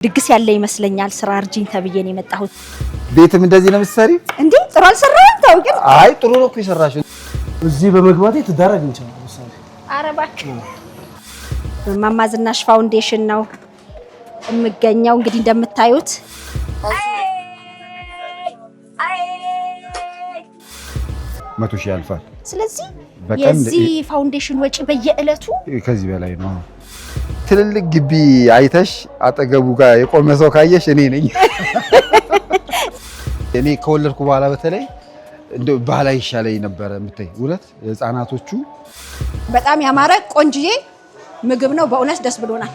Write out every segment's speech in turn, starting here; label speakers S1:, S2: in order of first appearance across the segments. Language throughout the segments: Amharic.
S1: ድግስ ያለ ይመስለኛል ስራ አርጂኝ ተብዬ ነው የመጣሁት።
S2: ቤትም እንደዚህ ነው ምሳሌ
S1: እንዴ ጥሩ አልሰራም ታውቂ?
S2: አይ ጥሩ ነው እኮ የሰራሽው።
S3: እዚህ በመግባቴ ትዳረግ እንችላለን ምሳሌ።
S1: ኧረ እባክህ ማማ ዝናሽ ፋውንዴሽን ነው የምገኘው። እንግዲህ እንደምታዩት
S2: መቶ ሺህ ያልፋል።
S1: ስለዚህ የዚህ ፋውንዴሽን ወጪ በየእለቱ
S2: ከዚህ በላይ ነው። ትልልቅ ግቢ አይተሽ አጠገቡ ጋር የቆመ ሰው ካየሽ እኔ ነኝ። እኔ ከወለድኩ በኋላ በተለይ እንደ ባህላዊ ይሻለኝ ነበር የምታይ ሁለት ህፃናቶቹ
S1: በጣም ያማረ ቆንጅዬ ምግብ ነው። በእውነት ደስ ብሎናል።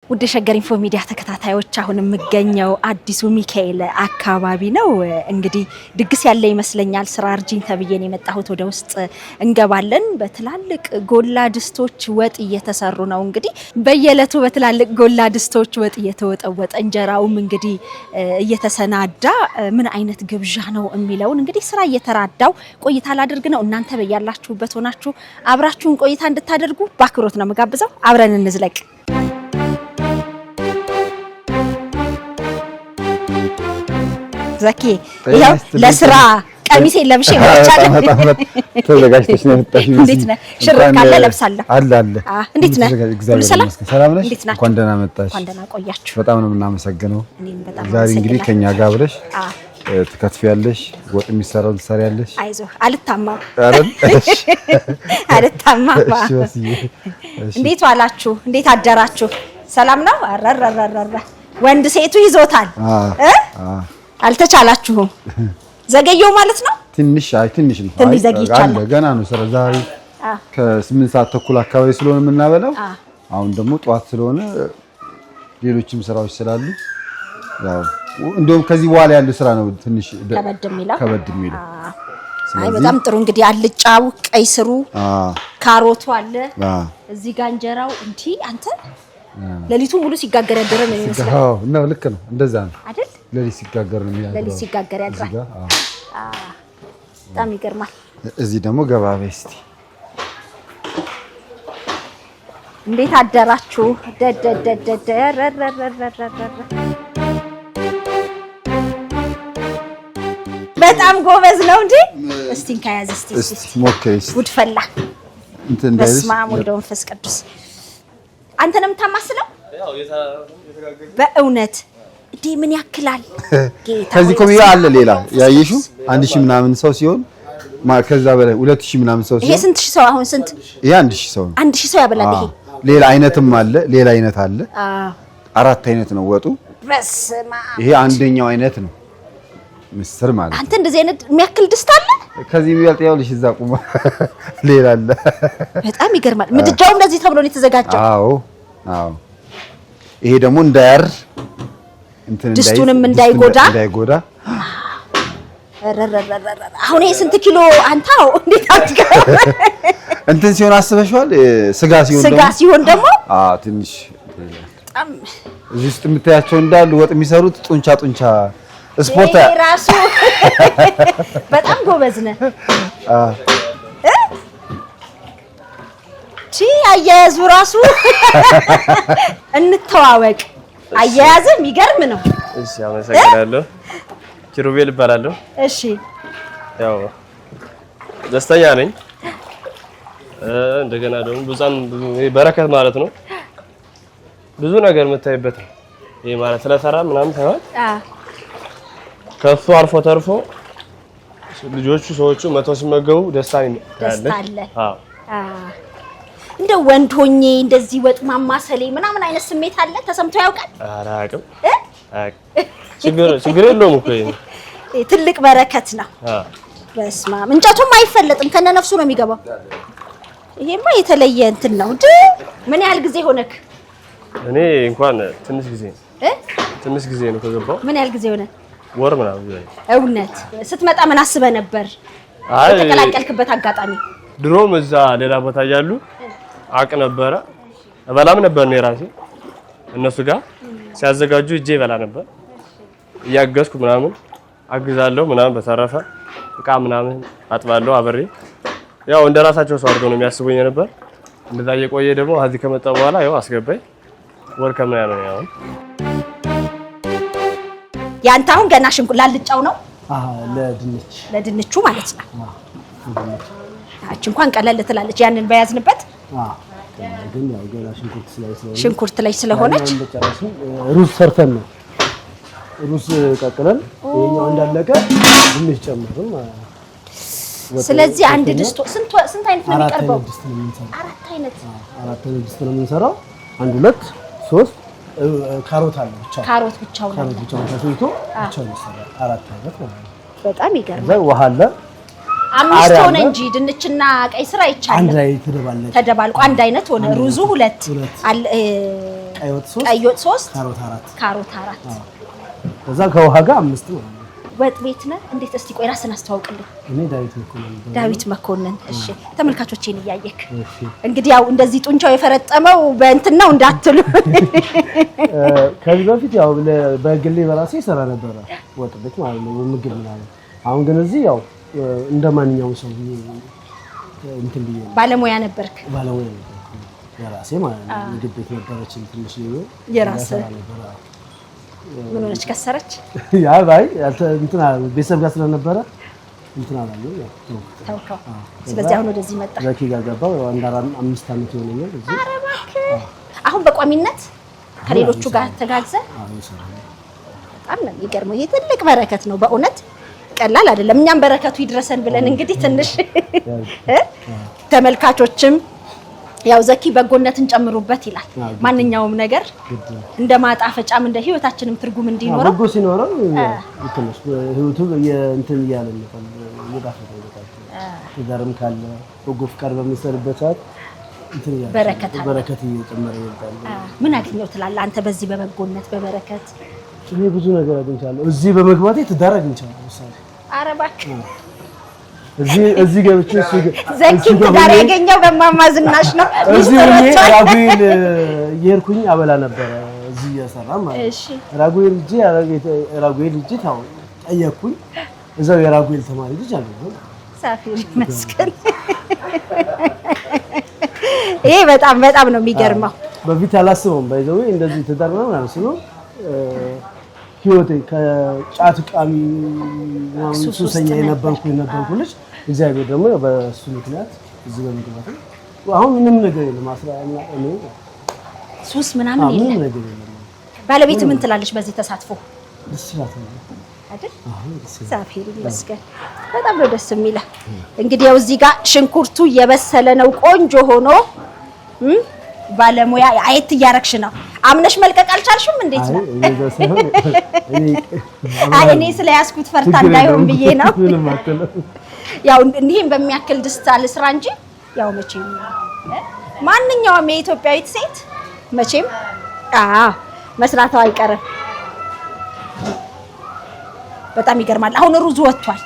S1: ውድ ሸገር ኢንፎ ሚዲያ ተከታታዮች አሁን የምገኘው አዲሱ ሚካኤል አካባቢ ነው። እንግዲህ ድግስ ያለ ይመስለኛል ስራ አርጂኝ ተብዬ ነው የመጣሁት። ወደ ውስጥ እንገባለን። በትላልቅ ጎላ ድስቶች ወጥ እየተሰሩ ነው። እንግዲህ በየዕለቱ በትላልቅ ጎላ ድስቶች ወጥ እየተወጠወጠ እንጀራውም እንግዲህ እየተሰናዳ ምን አይነት ግብዣ ነው የሚለውን እንግዲህ ስራ እየተራዳው ቆይታ ላድርግ ነው። እናንተ በያላችሁበት ሆናችሁ አብራችሁን ቆይታ እንድታደርጉ በአክብሮት ነው የምጋብዘው። አብረን እንዝለቅ። ዘኪ ያው ለስራ ቀሚሴ ለብሼ መጥቻለሁ።
S2: ተዘጋጅተሽ ነው የመጣሽው?
S1: እንዴት ነህ? ሽርክ ካለ ለብሳለሁ።
S2: አለ
S1: እንዴት ነህ?
S2: ሰላም ነሽ? እንኳን ደህና መጣሽ።
S1: እንኳን ደህና ቆያችሁ።
S2: በጣም ነው የምናመሰግነው።
S1: እኔም በጣም
S2: ዛሬ እንግዲህ ከኛ ጋር አብረሽ ትከትፊያለሽ፣ ወጥ የሚሰራውን ትሰሪያለሽ።
S1: አይዞህ አልታማም። አልታማም። እንዴት ዋላችሁ? እንዴት አደራችሁ? ሰላም ነው? አረረረረ ወንድ ሴቱ ይዞታል። አልተቻላችሁም። ዘገየው ማለት ነው። ትንሽ ነው። ትንሽ ዘግይቻለሁ።
S2: ገና ነው ስራ። ዛሬ ከ8 ሰዓት ተኩል አካባቢ ስለሆነ የምናበላው፣ አሁን ደግሞ ጧት ስለሆነ ሌሎችም ስራዎች ስላሉ ያው እንደውም ከዚህ በኋላ ያለው ስራ ነው ትንሽ ከበድ የሚለው።
S1: አይ በጣም ጥሩ። እንግዲህ አልጫው፣ ቀይ ስሩ፣ ካሮቱ አለ እዚህ ጋር እንጀራው። እንዴ አንተ ለሊቱ ሙሉ ሲጋገር ያደረ ነው የሚመስለው።
S2: አዎ ነው፣ ልክ ነው። እንደዛ ነው
S1: አይደል?
S2: ለሊት ሲጋገር ነው የሚያደርገው።
S1: ለሊት ሲጋገር ያድራል። በጣም ይገርማል።
S2: እዚህ ደግሞ ገባ በይ እስቲ።
S1: እንዴት አደራችሁ? በጣም ጎበዝ ነው እንዴ! እስቲ እንካያዝ እስቲ
S2: ሞክሪ።
S1: ጉድ ፈላ። በስመ አብ ወወልድ ወመንፈስ ቅዱስ። አንተ ነው የምታማስለው? በእውነት እንዴ ምን ያክላል?
S2: ከዚህ ኮሚያ አለ ሌላ ያየሽው 1000 ምናምን ሰው ሲሆን ከዛ በላይ 2000 ምናምን ሰው ሲሆን
S1: ይሄ ስንት ሰው? አሁን ስንት?
S2: ይሄ 1000 ሰው ነው።
S1: 1000 ሰው ያበላል። ይሄ
S2: ሌላ አይነትም አለ። ሌላ አይነት አለ። አራት አይነት ነው ወጡ።
S1: በስመ አብ።
S2: ይሄ አንደኛው አይነት ነው ምስር ማለት።
S1: አንተ እንደዚህ አይነት የሚያክል ድስት አለ?
S2: ከዚህ የሚበልጥ ያውልሽ እዛ ቁማ ሌላ አለ። በጣም
S1: ይገርማል። ምድጃውም እንደዚህ ተብሎ ነው የተዘጋጀው።
S2: አዎ ይሄ ደግሞ እንዳያር
S1: ድስቱንም እንዳይጎዳ አሁን ይሄ ስንት ኪሎ አንታው? እንዴት አትገርም?
S2: እንትን ሲሆን አስበሽዋል? ስጋ
S1: ሲሆን ደግሞ
S2: ትንሽ በጣም እዚህ ውስጥ የምታያቸው እንዳሉ ወጥ የሚሰሩት ጡንቻ ስፖርት
S1: ራሱ በጣም ጎበዝ ነህ። አያያዙ ራሱ እንተዋወቅ። አያያዝ የሚገርም ነው።
S4: እሺ አመሰግናለሁ። ኪሩቤል እባላለሁ።
S1: እሺ
S4: ያው ደስተኛ ነኝ። እንደገና ደግሞ ብዙም በረከት ማለት ነው። ብዙ ነገር የምታይበት ነው። ይሄ ማለት ስለሰራ ምናምን ሳይሆን ከሱ አልፎ ተርፎ ልጆቹ ሰዎቹ መተው ሲመገቡ ደስታ አለ።
S1: እንደ ወንድ ሆኜ እንደዚህ ወጥ ማማሰሌ ምናምን አይነት ስሜት አለ ተሰምቶ ያውቃል?
S4: ኧረ አያውቅም። ችግር የለውም እኮ ይሄ
S1: ትልቅ በረከት ነው። በስመ አብ። እንጨቱም አይፈለጥም ከነነፍሱ ነው የሚገባው። ይሄማ የተለየ እንትን ነው። ምን ያህል ጊዜ ሆነክ?
S4: እኔ እንኳን ትንሽ ጊዜ ነው ከገባው።
S1: ምን ያህል ጊዜ ሆነ?
S4: ወር ምናምን ይላል።
S1: እውነት ስትመጣ ምን አስበህ ነበር? የተቀላቀልክበት አጋጣሚ?
S4: ድሮም እዛ ሌላ ቦታ እያሉ አቅ ነበረ እበላም ነበር ነው የራሴ እነሱ ጋር ሲያዘጋጁ እጄ ይበላ ነበር እያገዝኩ ምናምን አግዛለሁ ምናምን። በተረፈ እቃ ምናምን አጥባለሁ አብሬ ያው እንደራሳቸው ሰው አድርገው ነው የሚያስቡኝ ነበር እንደዛ እየቆየ ደግሞ እዚህ ከመጣ በኋላ ያው አስገባኝ ወር ከምናምን ያው
S1: ያንተ አሁን ገና ሽንኩርት ላልጫው ነው ለድንቹ ማለት ነው አች እንኳን ቀለል ትላለች ያንን በያዝንበት
S3: ግን ያው ገና
S1: ሽንኩርት ላይ ስለሆነች
S3: ሩዝ ሰርተን ነው ሩዝ ቀቅለን ይሄኛው እንዳለቀ ድንች ጨምረን
S1: ስለዚህ አንድ ድስት ስንት አይነት ነው የሚቀርበው
S3: አራት አይነት ድስት ነው የምንሰራው 1 2 3 ካሮት አለ ብቻው ተፈይቶ ብቻው ይሰራል አራት አይነት ነው
S1: በጣም ይገርማል
S3: ዘይ ውሃ አለ
S1: 5 ሆነ እንጂ ድንችና ቀይ ስራ ይቻላል
S3: አንድ ላይ
S1: ተደባልቆ አንድ አይነት ሆነ ሩዙ 2 ቀይ ወጥ 3 ካሮት 4
S3: ከዛ ከውሃ ጋር 5 ነው
S1: ወጥ ቤት ነህ እንዴት እስቲ ቆይ ራስን አስተዋውቅልኝ
S3: እኔ
S1: ዳዊት መኮንን እሺ ተመልካቾቼን እያየክ እንግዲህ ያው እንደዚህ ጡንቻው የፈረጠመው በእንትን ነው እንዳትሉ
S3: ከዚህ በፊት ያው በግሌ በራሴ ሰራ ነበር ወጥ ቤት ማለት ነው ምግብ ምናምን አሁን ግን እዚህ ያው እንደማንኛውም ሰው እንትን ብዬ
S1: ባለሙያ ነበርክ
S3: የራሴ ማለት ነው ምግብ ቤት ነበረች ትንሽ ነው
S1: የራሴ ምን ሆነች ከሰረች
S3: ያ ባይ እንትና ቤተሰብ ጋር ስለነበረ እንትና አላየው ያው
S1: ታውቃው ስለዚህ አሁን ወደዚህ መጣ
S3: ዘኪ ጋር ገባው አንድ 5 አመት ይሆነኛል እዚህ
S1: አሁን በቋሚነት ከሌሎቹ ጋር ተጋግዘ በጣም ነው የሚገርመው ይሄ ትልቅ በረከት ነው በእውነት ቀላል አይደለም እኛም በረከቱ ይድረሰን ብለን እንግዲህ ትንሽ ተመልካቾችም ያው ዘኪ በጎነትን ጨምሩበት ይላል ማንኛውም ነገር እንደ ማጣፈጫም እንደ ህይወታችንም ትርጉም እንዲኖረው
S3: በጎ ሲኖረው ይተነስ ህይወቱ እንትን ያለ ነው ይዳፈው ይዳርም ካለ በጎ ፍቃድ በሚሰርበት ሰዓት እንትን ያለ በረከት እየጨመረ ይወጣል
S1: ምን አገኘው ትላለህ አንተ በዚህ በበጎነት በበረከት
S3: እኔ ብዙ ነገር አግኝቻለሁ እዚህ በመግባቴ ትዳር አግኝቻለሁ ምሳሌ
S1: ኧረ እባክህ
S3: እዚህ ገብቼ
S1: ዘኪ ትዳር ያገኘው በማማዝናሽ ነው
S3: እዚህ ራጉኤል የርኩኝ አበላ ነበር እዚህ ያሰራ ማለት እሺ ራጉኤል እጂ ታው ጠየቅኩኝ እዛው የራጉኤል ተማሪ ልጅ አለው
S1: ሳፊር መስከን ይሄ በጣም ነው የሚገርመው
S3: በፊት አላስበውም ባይዘው እንደዚህ ትዳር ነው ማለት ነው ህይወቴ ከጫት ቃሚ ሱሰኛ የነበርኩኝ ልጅ እግዚአብሔር ደግሞ በሱ ምክንያት እዚህ በመግባት አሁን ምንም ነገር የለም አስራና እኔ
S1: ሱስ ምናምን የለም ባለቤት ምን ትላለች በዚህ ተሳትፎ
S3: ደስ ይላል
S1: አይደል ሳፊር መስከን በጣም ነው ደስ የሚለው እንግዲህ ያው እዚህ ጋር ሽንኩርቱ እየበሰለ ነው ቆንጆ ሆኖ ባለሙያ አይት እያረክሽ ነው አምነሽ መልቀቅ አልቻልሽም እንዴት ነው እኔ ስለያስኩት ፈርታ እንዳይሆን ብዬ ነው ያው እንዲህም በሚያክል ድስት አልስራ እንጂ ያው መቼም ማንኛውም የኢትዮጵያዊት ሴት መቼም መስራቷ አይቀርም በጣም ይገርማል አሁን ሩዙ ወጥቷል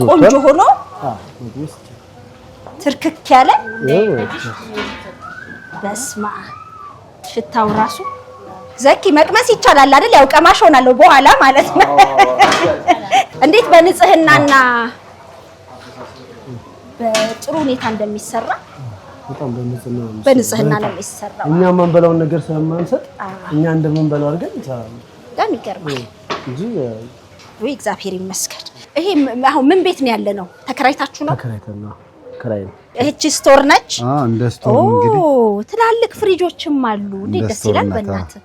S1: ቆንጆ ሆኖ ትርክክ ያለ በስማ ሽታው ራሱ ዘኪ መቅመስ ይቻላል አይደል ያው ቀማሽ ሆናለሁ በኋላ ማለት ነው እንዴት በንጽህናና በጥሩ ሁኔታ እንደሚሰራ
S3: በጣም
S1: በንጽህና ነው የሚሰራው
S3: እኛ ማንበላውን ነገር ስለማንሰጥ እኛ እንደምንበላው አድርገን እንሰራለን
S1: በጣም ይገርማል
S3: እንጂ
S1: ወይ እግዚአብሔር ይመስገን ይሄ አሁን ምን ቤት ነው ያለ ነው ተከራይታችሁ ነው
S3: ተከራይተን ነው ከራይ ነው
S1: እቺ ስቶር ነች
S2: እንደ ስቶር እንግዲህ
S1: ትላልቅ ፍሪጆችም አሉ እንዴት ደስ ይላል በእናትህ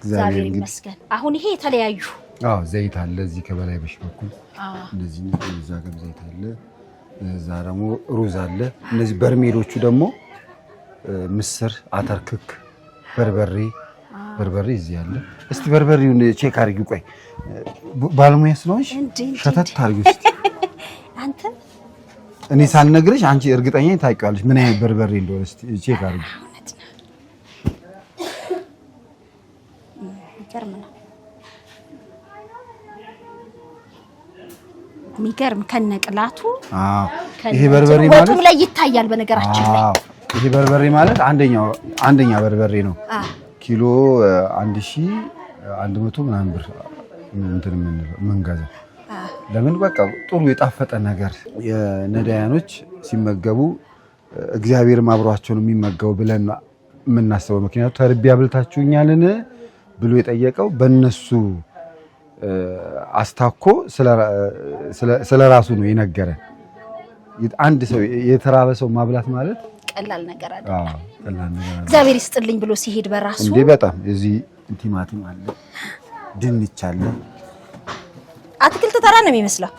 S1: እግዚአብሔር ይመስገን አሁን ይሄ የተለያዩ
S2: ዘይት አለ እዚህ ከበላይ በሽ በኩል እንደዚህ እዛ ጋር ዘይት አለ እዛ ደግሞ ሩዝ አለ እነዚህ በርሜሎቹ ደግሞ ምስር አተርክክ በርበሬ እዚህ አለ እስቲ በርበሬውን ቼክ አድርጊው ቆይ ባለሙያ ስለሆንሽ ሸተት አድርጊው እስቲ
S1: አንተ
S2: እኔ ሳልነግርሽ አንቺ እርግጠኛ ነኝ ታውቂዋለሽ ምን አይነት በርበሬ እንደሆነ እስቲ ቼክ አድርጊው
S1: የሚገርም ከነቅላቱ
S2: ይሄ በርበሬ ማለት
S1: ወጡም ላይ ይታያል በነገራችን ላይ
S2: ይሄ በርበሬ ማለት አንደኛ በርበሬ ነው ኪሎ 1100 ምናምን ብር እንትን ምን ገዛ ለምን በቃ ጥሩ የጣፈጠ ነገር የነዳያኖች ሲመገቡ እግዚአብሔርም አብሯቸው ነው የሚመገቡ ብለን የምናስበው። ምክንያቱም ተርቤ አብልታችሁኛልን ብሎ የጠየቀው በእነሱ አስታኮ ስለራሱ ነው የነገረን። አንድ ሰው የተራበ ሰው ማብላት ማለት
S1: ቀላል ነገር አይደለም። እግዚአብሔር ይስጥልኝ ብሎ ሲሄድ በራሱ
S2: እንዴ በጣም እዚህ ቲማቲም አለ፣ ድንች አለ።
S1: አትክልት ተራ ነው የሚመስለው።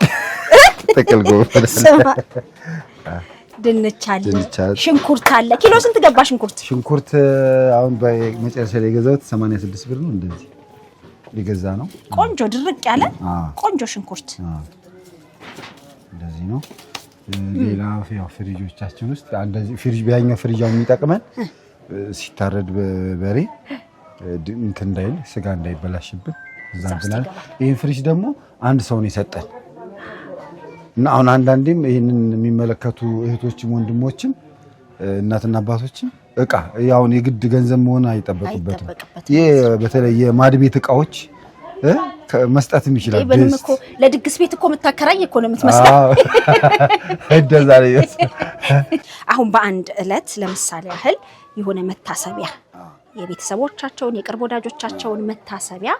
S2: ጥቅል ጎመን
S1: ድንች አለ፣ ሽንኩርት አለ። ኪሎ ስንት ገባ ሽንኩርት?
S2: ሽንኩርት አሁን በመጨረሻ ላይ የገዛሁት 86 ብር ነው። እንደዚህ ሊገዛ ነው።
S1: ቆንጆ ድርቅ ያለ ቆንጆ ሽንኩርት
S2: እንደዚህ ነው። ሌላ ያው ፍሪጆቻችን ውስጥ እንደዚህ ፍሪጅ ቢያኛው ፍሪጃው የሚጠቅመን ሲታረድ በበሬ እንትን እንዳይል ስጋ እንዳይበላሽብን ዛንብላል። ይሄን ፍሪጅ ደግሞ አንድ ሰው ነው የሰጠን እና አሁን አንዳንዴም ይሄንን የሚመለከቱ እህቶችም ወንድሞችም እናትና አባቶችም እቃ ያውን የግድ ገንዘብ መሆን አይጠበቅበትም። ይሄ በተለይ የማድ ቤት እቃዎች መስጠትም ይችላል።
S1: በንም እኮ ለድግስ ቤት እኮ መታከራይ እኮ ነው የምትመስለው።
S2: እንደዛ ላይ
S1: አሁን በአንድ ዕለት ለምሳሌ ያህል የሆነ መታሰቢያ የቤተሰቦቻቸውን የቅርብ ወዳጆቻቸውን መታሰቢያ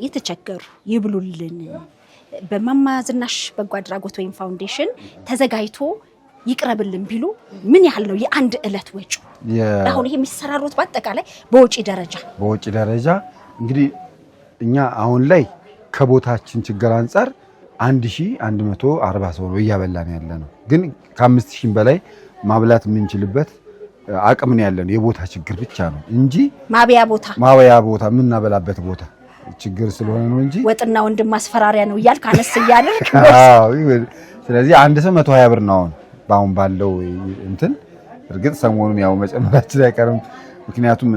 S1: የተቸገሩ ይብሉልን በማማ ዝናሽ በጎ አድራጎት ወይም ፋውንዴሽን ተዘጋጅቶ ይቅረብልን ቢሉ ምን ያህል ነው የአንድ ዕለት ወጪ? አሁን ይሄ የሚሰራሩት በአጠቃላይ በወጪ ደረጃ እንግዲህ እኛ አሁን ላይ ከቦታችን ችግር አንፃር 1140 ሰው ነው እያበላን ያለ ነው። ግን ከ5000 በላይ ማብላት የምንችልበት አቅም ነው ያለን። የቦታ ችግር ብቻ ነው እንጂ ማብያ ቦታ የምናበላበት ቦታ ችግር ስለሆነ ነው እንጂ ወጥና ወንድም ማስፈራሪያ ነው እያልክ አነስ እያልክ።
S2: ስለዚህ አንድ ሰው 120 ብር ነው አሁን ባለው እንትን። እርግጥ ሰሞኑን ያው መጨመራችን አይቀርም። ምክንያቱም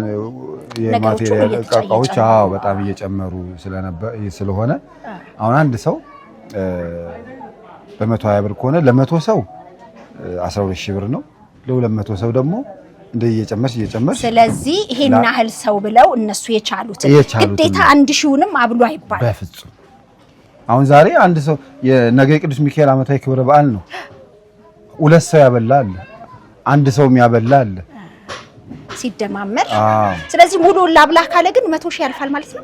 S2: የማቴሪያል እቃዎች በጣም እየጨመሩ ስለሆነ አሁን አንድ ሰው በ120 ብር ከሆነ ለ100 ሰው 12000 ብር ነው። ለ200 ሰው ደግሞ እየጨመር
S1: ስለዚህ ይሄን ያህል ሰው ብለው እነሱ የቻሉት ግዴታ 1000ንም አብሉ አይባል
S2: በፍጹም። አሁን ዛሬ አንድ ሰው የነገ ቅዱስ ሚካኤል ዓመታዊ ክብረ በዓል ነው። 2 ሰው ያበላል፣ አንድ ሰውም ያበላል
S1: ሲደማመር። ስለዚህ ሙሉ ላብላ ካለ ግን 100,000 ያልፋል ማለት ነው።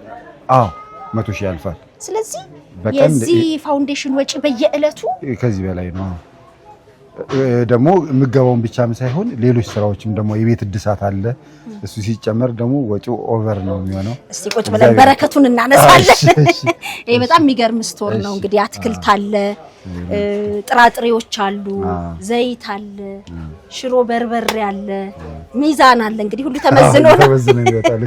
S2: 100,000 ያልፋል።
S1: ስለዚህ የዚህ ፋውንዴሽን ወጪ በየዕለቱ
S2: ከዚህ በላይ ነው። ደግሞ ምገባውን ብቻም ሳይሆን ሌሎች ስራዎችም ደግሞ የቤት እድሳት አለ። እሱ ሲጨመር ደግሞ ወጪው ኦቨር ነው የሚሆነው። እስቲ ቁጭ ብለን በረከቱን እናነሳለን። ይሄ በጣም የሚገርም ስቶር ነው። እንግዲህ አትክልት አለ፣ ጥራጥሬዎች አሉ፣ ዘይት አለ፣ ሽሮ በርበሬ አለ፣ ሚዛን አለ። እንግዲህ ሁሉ ተመዝኖ ይወጣል።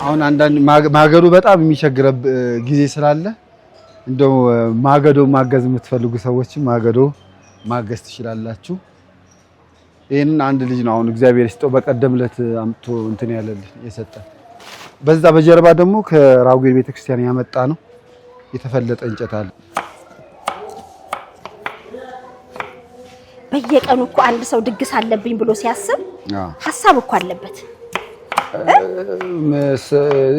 S2: አሁን አንዳንድ ማገዶ በጣም የሚቸግረብ ጊዜ ስላለ እንደው ማገዶ ማገዝ የምትፈልጉ ሰዎች ማገዶ ማገዝ ትችላላችሁ። ይሄንን አንድ ልጅ ነው አሁን እግዚአብሔር ይስጠው በቀደምለት አምጥቶ እንትን ያለልን የሰጠን። በዛ በጀርባ ደግሞ ከራጉኤል ቤተክርስቲያን ያመጣ ነው የተፈለጠ እንጨት አለ።
S1: በየቀኑ እኮ አንድ ሰው ድግስ አለብኝ ብሎ ሲያስብ ሐሳብ እኮ አለበት።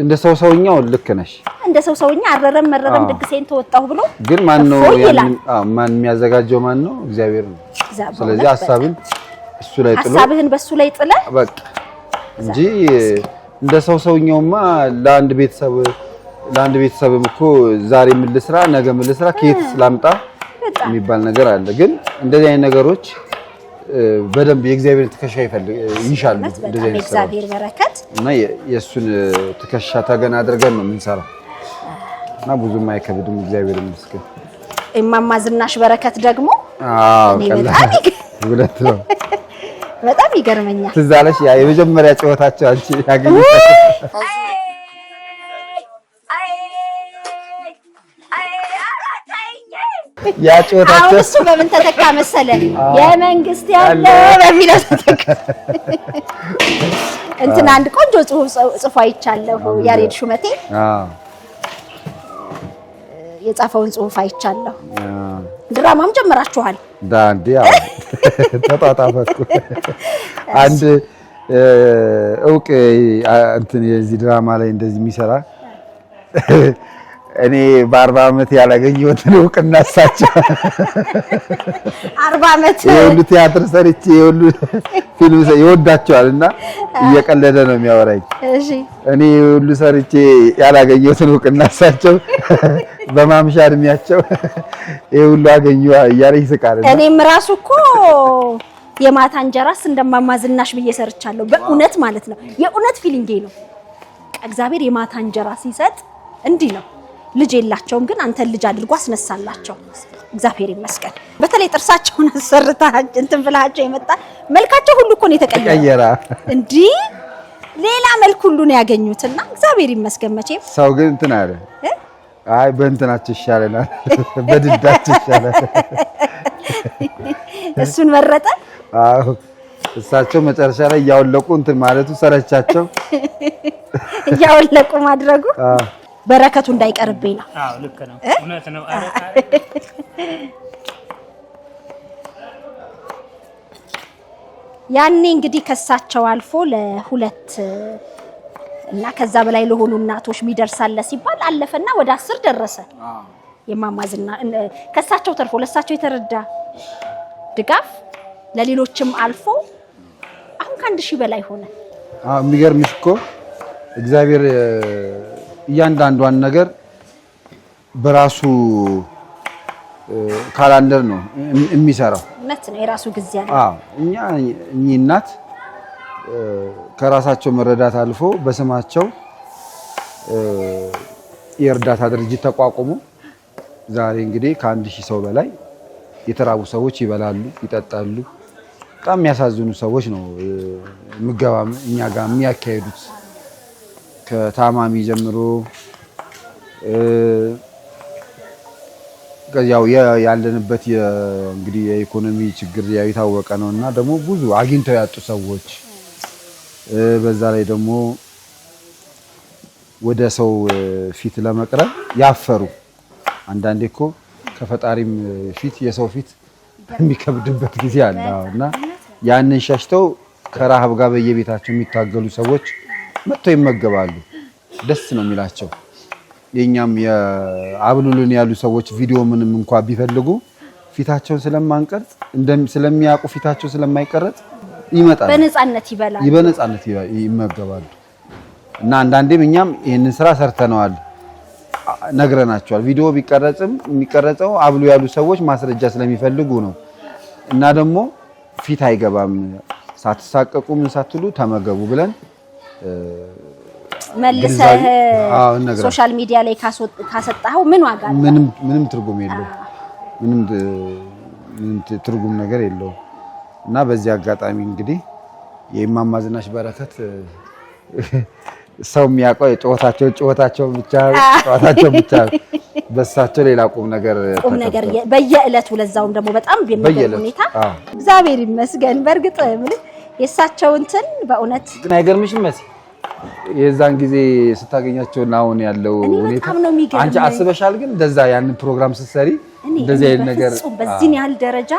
S2: እንደ ሰውኛው ልክ ነሽ።
S1: እንደ ሰውኛ አረረም መረረም ድግሴን ተወጣው ብሎ
S2: ግን ማን ነው ማን የሚያዘጋጀው? ማን ነው? እግዚአብሔር ነው። ስለዚህ ሐሳብን እሱ ላይ ጥሎ ሐሳብህን በሱ ላይ ጥለ በቃ እንጂ እንደ ሰውኛውማ ለአንድ ቤተሰብም እኮ ዛሬ ምን ልስራ ነገ ምን ልስራ ከየት ስላምጣ የሚባል ነገር አለ። ግን እንደዚህ አይነት ነገሮች በደንብ የእግዚአብሔር ትከሻ ይሻሉ። እንደዚህ አይነት እግዚአብሔር በረከት እና የሱን ትከሻ ተገና አድርገን ነው የምንሰራው እና ብዙም አይከብድም። እግዚአብሔር ይመስገን። እማማ ዝናሽ በረከት ደግሞ ሁለት ነው። በጣም ይገርመኛል። ትዝ አለሽ ያ የመጀመሪያ ጨዋታቸው አንቺ ያገኘሽ ያ ጨዋታቸው አሁን እሱ በምን ተተካ መሰለ? የመንግስት ያለ በሚለው ተተካ። እንትን አንድ ቆንጆ ጽሑፍ አይቻለሁ። ያሬድ ሹመቴ የጻፈውን ጽሑፍ አይቻለሁ። ድራማም ጀምራችኋል? ዳንዲያ ተጣጣፈኩ። እውቅ እንትን የዚህ ድራማ ላይ እንደዚህ የሚሰራ እኔ በ40 ዓመት ያላገኘሁትን እውቅና እሳቸው
S1: 40 ዓመት
S2: የሁሉ ቲያትር ሰርቼ የሁሉ ፊልም ይወዳቸዋልና እየቀለደ ነው የሚያወራኝ።
S1: እሺ
S2: እኔ ሁሉ ሰርቼ ያላገኘሁትን እውቅና እሳቸው በማምሻ እድሜያቸው ሁሉ አገኙ እያለ ይስቃል።
S1: እኔም ራሱ እኮ የማታ እንጀራስ እንደማማ ዝናሽ ብዬ ሰርቻለሁ። በእውነት ማለት ነው የእውነት ፊሊንጌ ነው። እግዚአብሔር የማታ እንጀራ ሲሰጥ እንዲህ ነው። ልጅ የላቸውም ግን አንተ ልጅ አድርጎ አስነሳላቸው። እግዚአብሔር ይመስገን። በተለይ ጥርሳቸውን አሰርታ እንትን ብላቸው የመጣ መልካቸው ሁሉ እኮ ነው የተቀየረ። እንዲህ ሌላ መልክ ሁሉ ነው ያገኙትና እግዚአብሔር ይመስገን። መቼም
S2: ሰው ግን እንትን አለ አይ በእንትናቸው ይሻለናል በድዳቸው ይሻላል።
S1: እሱን መረጠ።
S2: አዎ እሳቸው መጨረሻ ላይ እያወለቁ እንትን ማለቱ ሰረቻቸው።
S1: እያወለቁ ማድረጉ በረከቱ እንዳይቀርብኝ ነው።
S5: አዎ ልክ ነው፣ እውነት ነው።
S1: ያኔ እንግዲህ ከሳቸው አልፎ ለሁለት እና ከዛ በላይ ለሆኑ እናቶች የሚደርሳለ ሲባል አለፈና ወደ 10 ደረሰ። የማማ ዝና ከሳቸው ተርፎ ለሳቸው የተረዳ ድጋፍ ለሌሎችም አልፎ አሁን ከ1000 በላይ ሆነ።
S2: የሚገርምሽ እኮ እግዚአብሔር እያንዳንዷን ነገር በራሱ ካላንደር ነው የሚሰራው።
S1: እውነት ነው፣ የራሱ ጊዜ አለ።
S2: እኚህ እናት ከራሳቸው መረዳት አልፎ በስማቸው የእርዳታ ድርጅት ተቋቁሞ ዛሬ እንግዲህ ከ1000 ሰው በላይ የተራቡ ሰዎች ይበላሉ፣ ይጠጣሉ። በጣም የሚያሳዝኑ ሰዎች ነው ምገባም እኛ ጋር የሚያካሂዱት ከታማሚ ጀምሮ ያው ያለንበት እንግዲህ የኢኮኖሚ ችግር ያው የታወቀ ነውና ደግሞ ብዙ አግኝተው ያጡ ሰዎች በዛ ላይ ደግሞ ወደ ሰው ፊት ለመቅረብ ያፈሩ አንዳንዴ እኮ ከፈጣሪም ፊት የሰው ፊት የሚከብድበት ጊዜ አለና ያንን ሸሽተው ከረሃብ ጋር በየቤታቸው የሚታገሉ ሰዎች መጥተው ይመገባሉ። ደስ ነው የሚላቸው። የኛም የአብሉልን ያሉ ሰዎች ቪዲዮ ምንም እንኳን ቢፈልጉ ፊታቸውን ስለማንቀርጽ ስለሚያውቁ ፊታቸው ስለማይቀረጽ ይመጣሉ። በነፃነት ይመገባሉ። እና አንዳንዴም እኛም ይሄንን ስራ ሰርተነዋል፣ ነግረናቸዋል። ቪዲዮ ቢቀረጽም የሚቀረጸው አብሉ ያሉ ሰዎች ማስረጃ ስለሚፈልጉ ነው። እና ደግሞ ፊት አይገባም፣ ሳትሳቀቁ ምን ሳትሉ ተመገቡ ብለን
S1: መልሰህ ሶሻል ሚዲያ ላይ ካሰጣኸው ምን ዋጋ አለው?
S2: ምንም ትርጉም የለውም። ምንም ትርጉም ነገር የለውም። እና በዚህ አጋጣሚ እንግዲህ የማማ ዝናሽ በረከት ሰው የሚያውቀው ጨዋታቸው ብቻ በሳቸው ሌላ ቁም ነገር
S1: በየዕለቱ ለዛውም ደግሞ በጣም በሚገርም ሁኔታ እግዚአብሔር ይመስገን። በእርግጥ የሳቸው እንትን በእውነት
S2: ግን አይገርምሽም መሲ? የዛን ጊዜ ስታገኛቸውና አሁን ያለው ሁኔታ አንቺ አስበሻል? ግን እንደዛ ያንን ፕሮግራም ስትሰሪ እንደዚህ አይነት ነገር
S1: በዚህ ያህል ደረጃ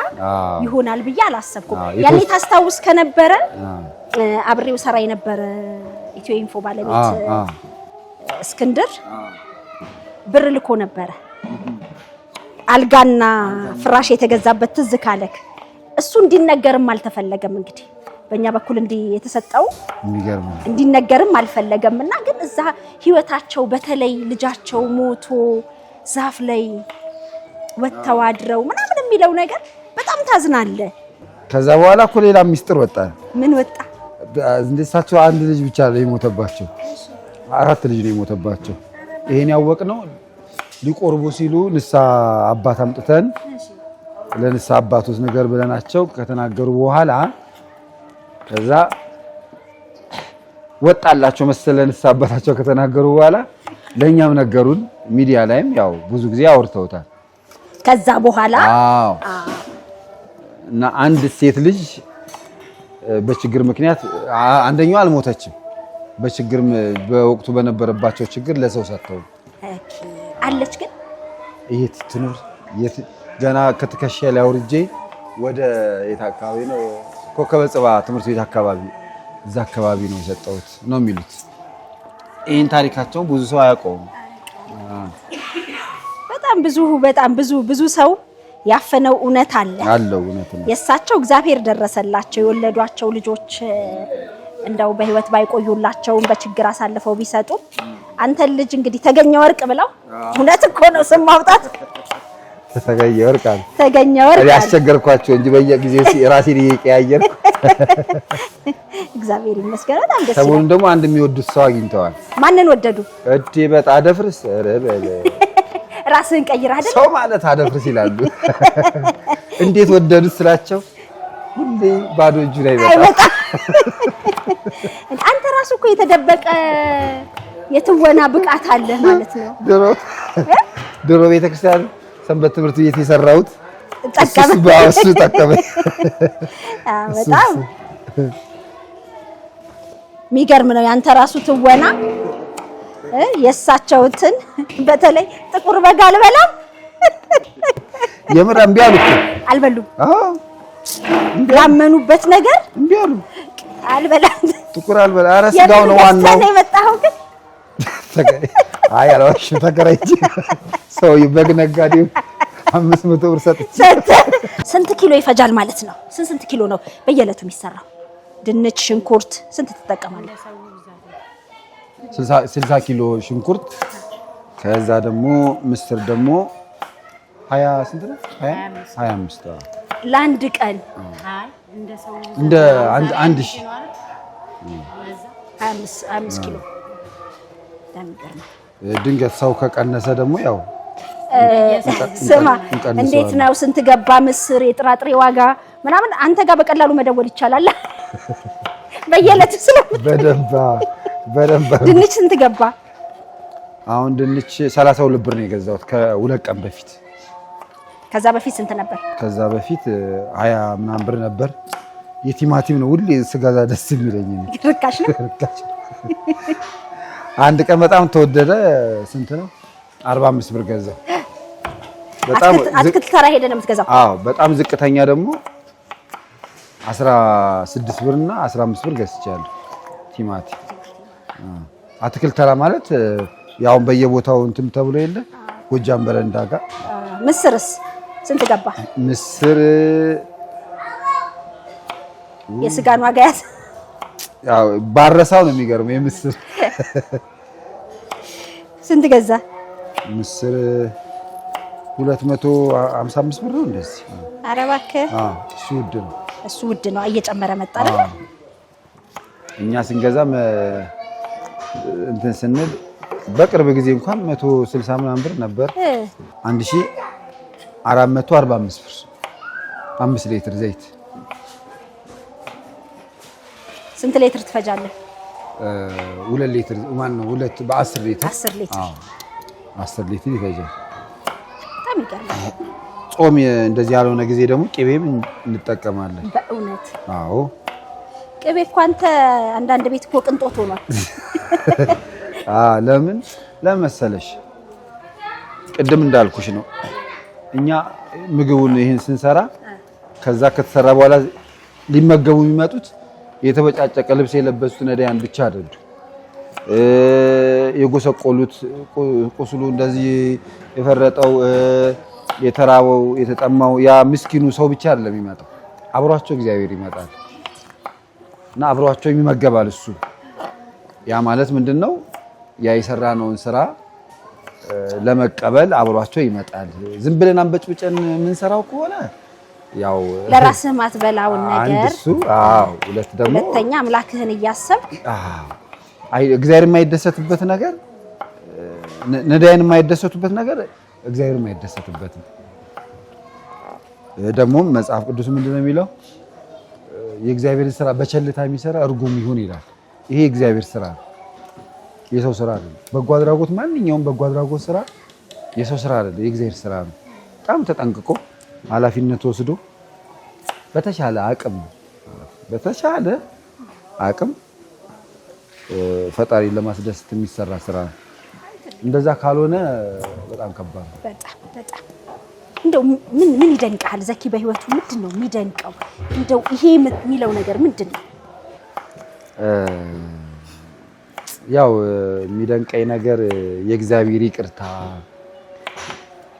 S1: ይሆናል ብዬ አላሰብኩም። ያኔ ታስታውስ ከነበረ አብሬው ሰራ የነበረ ኢትዮ ኢንፎ ባለቤት እስክንድር ብር ልኮ ነበረ አልጋና ፍራሽ የተገዛበት ትዝ ካለክ እሱ እንዲነገርም አልተፈለገም። እንግዲህ በእኛ በኩል የተሰጠው እንዲነገርም አልፈለገምና ግን እዛ ህይወታቸው በተለይ ልጃቸው ሞቶ ዛፍ ላይ ወጥተው አድረው ምናምን የሚለው ነገር በጣም ታዝናለ።
S2: ከዛ በኋላ እኮ ሌላ ሚስጥር ወጣ።
S1: ምን ወጣ?
S2: እንደሳቸው አንድ ልጅ ብቻ ነው የሞተባቸው፣ 4 ልጅ ነው የሞተባቸው። ይሄን ያወቅነው ሊቆርቡ ሲሉ ንሳ አባት አምጥተን ለንሳ አባቶስ ነገር ብለናቸው ከተናገሩ በኋላ ከዛ ወጣላቸው መሰለን ንሳ አባታቸው ከተናገሩ በኋላ ለኛም ነገሩን። ሚዲያ ላይም ያው ብዙ ጊዜ አውርተውታል።
S1: ከዛ በኋላ
S2: እና አንድ ሴት ልጅ በችግር ምክንያት አንደኛው አልሞተችም። በችግር በወቅቱ በነበረባቸው ችግር ለሰው ሰጥተው
S1: አለች። ግን
S2: የት ትኖር ገና ከትከሻ ላይ አውርጄ ወደ የት አካባቢ ነው ኮከበ ጽባ ትምህርት ቤት አካባቢ እዛ አካባቢ ነው የሰጠሁት ነው የሚሉት። ይሄን ታሪካቸው ብዙ ሰው አያውቀውም።
S1: በጣም ብዙ ሰው ያፈነው እውነት አለው
S2: እውነት ነው።
S1: የሳቸው እግዚአብሔር ደረሰላቸው። የወለዷቸው ልጆች እንደው በህይወት ባይቆዩላቸውም በችግር አሳልፈው ቢሰጡ አንተን ልጅ እንግዲህ ተገኘ ወርቅ ብለው እውነት እኮ ነው ስም ማውጣት ተገኘ ወርቅ
S2: ያስቸገርኳቸው እንጂ በየጊዜው ራሴን እየቀያየርኩ
S1: እግዚአብሔር ይመስገን። በጣም ደስ ይላል።
S2: ሰሞኑን ደግሞ አንድ የሚወዱት ሰው አግኝተዋል።
S1: ማንን ወደዱ?
S2: እዴ በጣ አደፍርስ ረበለ
S1: ራስህን ቀይር አይደል?
S2: ሰው ማለት አደፍርስ ይላሉ። እንዴት ወደዱት ስላቸው ሁሌ ባዶ እጁ ላይ ይመጣ።
S1: አንተ ራስህ እኮ የተደበቀ የትወና ብቃት አለ ማለት ነው።
S2: ድሮ ቤተክርስቲያን ሰንበት ትምህርት ቤት የሰራሁት
S1: ተጠቀመ። በጣም የሚገርም ነው ያንተ ራሱ ትወና። የሳቸውትን በተለይ ጥቁር በግ አልበላም
S2: የምር እምቢ አሉ።
S1: አልበሉም። ያመኑበት ነገር
S2: እምቢ አሉ።
S1: አልበላም
S2: ጥቁር አልበላ። ኧረ ስጋው ነው ዋናው።
S1: የት ነው የመጣኸው ግን?
S2: አይ አላሽ ተከራይቼ ሰው በግ ነጋዴው 500 ብር ሰጥቼ።
S1: ስንት ኪሎ ይፈጃል ማለት ነው? ስንት ኪሎ ነው በየዕለቱ የሚሰራው? ድንች፣ ሽንኩርት ስንት ትጠቀማለህ?
S2: 60 ኪሎ ሽንኩርት፣ ከዛ ደግሞ ምስር ደግሞ 20 ስንት ነው? 25
S1: ለአንድ ቀን
S2: እንደ አንድ ሺህ
S1: 25 ኪሎ።
S2: ድንገት ሰው ከቀነሰ ደግሞ ያው
S1: ስማ እንዴት ነው ስንት ገባ ምስር የጥራጥሬ ዋጋ ምናምን አንተ ጋር በቀላሉ መደወል ይቻላል። በየዕለቱ በደንብ ድንች ስንት ገባ?
S2: አሁን ድንች 32 ብር ነው የገዛሁት ከሁለት ቀን በፊት።
S1: ከዛ በፊት ስንት ነበር?
S2: ከዛ በፊት 20 ምናምን ብር ነበር። የቲማቲም ነው ሁሌ ስጋዛ ደስ የሚለኝ ነው።
S1: ርካሽ ነው።
S2: አንድ ቀን በጣም ተወደደ። ስንት ነው? 45 ብር ገዛው። በጣም
S1: አትክልት ተራ ሄደ ነው የምትገዛው?
S2: አዎ። በጣም ዝቅተኛ ደግሞ 16 ብርና 15 ብር ገዝቻለሁ ቲማቲም። አትክልት ተራ ማለት ያው በየቦታው እንትን ተብሎ የለ ጎጃም በረንዳ ጋር።
S1: ምስርስ ስንት ገባ?
S2: ምስር
S1: የስጋን ዋጋ ያዝ
S2: ያው ባረሳው ነው የሚገርመው። የምስር
S1: ስንት ገዛ?
S2: ምስር 255 ብር ነው እንደዚህ።
S1: ኧረ እባክህ
S2: እሱ ውድ ነው።
S1: እየጨመረ መጣ አይደል?
S2: እኛ ስንገዛም እንትን ስንል በቅርብ ጊዜ እንኳን 160 ምናምን ብር ነበር። 1445 ብር 5 ሊትር ዘይት።
S1: ስንት ሊትር ትፈጃለህ?
S2: 2 ሊትር ማን ነው? 2 በ10 ሊትር
S1: 10 ሊትር
S2: 10 ሊትር ይፈጃል።
S1: በጣም ይገርማል።
S2: ጾም እንደዚህ ያልሆነ ጊዜ ደግሞ ቅቤም እንጠቀማለን።
S1: በእውነት
S2: አዎ።
S1: ቅቤ እኮ አንተ አንዳንድ ቤት እኮ ቅንጦት ሆኗል።
S2: ለምን መሰለሽ? ቅድም እንዳልኩሽ ነው። እኛ ምግቡን ይሄን ስንሰራ ከዛ ከተሰራ በኋላ ሊመገቡ የሚመጡት የተበጫጨቀ ልብስ የለበሱት ነዳያን ብቻ አይደሉ። የጎሰቆሉት ቁስሉ እንደዚህ የፈረጠው የተራበው የተጠማው ያ ምስኪኑ ሰው ብቻ አይደለም የሚመጣው። አብሯቸው እግዚአብሔር ይመጣል እና አብሯቸው የሚመገባል እሱ። ያ ማለት ምንድነው? ያ የሰራነውን ስራ ለመቀበል አብሯቸው ይመጣል። ዝም ብለን አንበጭብጨን የምንሰራው ከሆነ ያው
S1: ለራስህ ማትበላውን ነገር
S2: አንድ እሱ። አዎ።
S1: ሁለተኛ አምላክህን እያሰብክ
S2: አይ እግዚአብሔር የማይደሰትበት ነገር ነዳያን የማይደሰቱበት ነገር እግዚአብሔር የማይደሰትበት ደግሞ መጽሐፍ ቅዱስ ምንድነው የሚለው? የእግዚአብሔርን ስራ በቸልታ የሚሰራ እርጉም ይሁን ይላል። ይሄ የእግዚአብሔር ስራ ነው፣ የሰው ስራ አይደለም። በጎ አድራጎት ማንኛውም በጎ አድራጎት ስራ የሰው ስራ አይደለም፣ የእግዚአብሔር ስራ ነው። በጣም ተጠንቅቆ ኃላፊነት ወስዶ በተሻለ አቅም ፈጣሪን ለማስደሰት የሚሰራ ስራ ነው። እንደዛ ካልሆነ በጣም ከባድ ነው።
S1: በጣም እንደው ምን ይደንቃል ዘኪ? በህይወቱ ምንድነው የሚደንቀው? እንደው ይሄ የሚለው ነገር ምንድነው?
S2: ያው የሚደንቀኝ ነገር የእግዚአብሔር ይቅርታ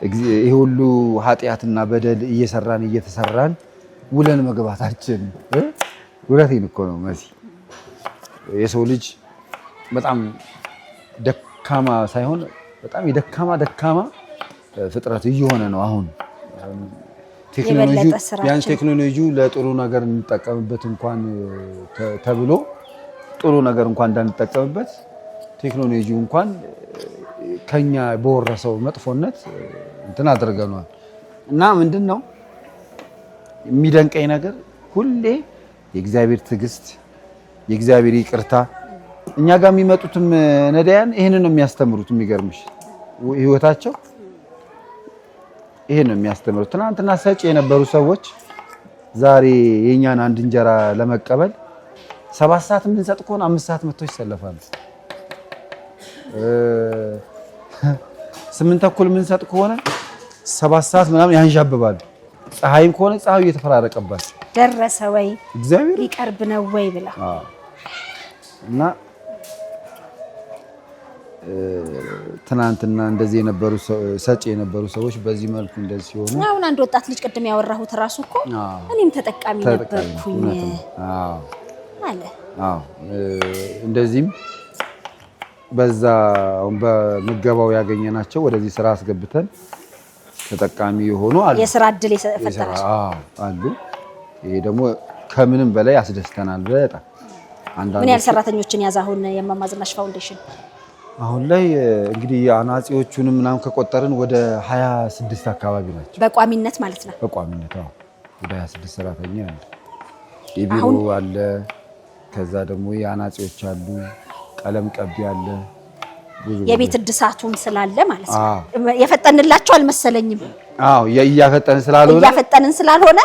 S2: ይሄ ሁሉ ኃጢያትና በደል እየተሰራን ውለን መግባታችን ውለቴን እኮ ነው መሲ። የሰው ልጅ በጣም ደካማ ሳይሆን በጣም የደካማ ፍጥረት እየሆነ ነው አሁን። ቴክኖሎጂው ለጥሩ ነገር እንጠቀምበት እንኳን ተብሎ ጥሩ ነገር እንኳን እንዳንጠቀምበት ቴክኖሎጂው እንኳን ከኛ በወረሰው መጥፎነት እንትን አድርገናል። እና ምንድነው የሚደንቀኝ ነገር ሁሌ የእግዚአብሔር ትዕግስት የእግዚአብሔር ይቅርታ። እኛ ጋር የሚመጡትም ነዳያን ይሄንን ነው የሚያስተምሩት። የሚገርምሽ ህይወታቸው ይሄን ነው የሚያስተምሩት። ትናንትና ሰጪ የነበሩ ሰዎች ዛሬ የኛን አንድ እንጀራ ለመቀበል 7 ሰዓት የምንሰጥ ከሆነ 5 ሰዓት መጥተው ይሰለፋሉ። 8 ተኩል የምንሰጥ ከሆነ 7 ሰዓት ምናምን ያንዣብባሉ። ፀሐይም ከሆነ ፀሐዩ እየተፈራረቀባቸው
S1: ደረሰ ወይ
S2: እግዚአብሔር
S1: ሊቀርብ ነው ወይ ብላ
S2: እና ትናንትና እንደዚህ የነበሩ ሰጪ የነበሩ ሰዎች በዚህ መልኩ እንደዚህ ሲሆኑ
S1: አሁን አንድ ወጣት ልጅ ቅድም ያወራሁት ራሱ እኮ እኔም ተጠቃሚ ነበርኩኝ አለ።
S2: እንደዚህም በዛ በምገባው ያገኘናቸው ወደዚህ ስራ አስገብተን ተጠቃሚ የሆኑ አሉ።
S1: የስራ እድል የፈጠራቸው
S2: አሉ። ይሄ ደግሞ ከምንም በላይ ያስደስተናል በጣም።
S1: ምን ያህል ሰራተኞችን ያዘ አሁን የእማማ ዝናሽ ፋውንዴሽን?
S2: አሁን ላይ እንግዲህ አናጺዎቹንም ምናምን ከቆጠርን ወደ 26 አካባቢ ናቸው
S1: በቋሚነት ማለት ነው።
S2: በቋሚነት ወደ 26 ሰራተኛ አለ። የቢሮ አለ፣ ከዛ ደግሞ የአናጺዎች አሉ፣ ቀለም ቀቢ አለ፣
S1: የቤት እድሳቱም ስላለ ማለት ነው። የፈጠንላቸው አልመሰለኝም። እያፈጠንን ስላልሆነ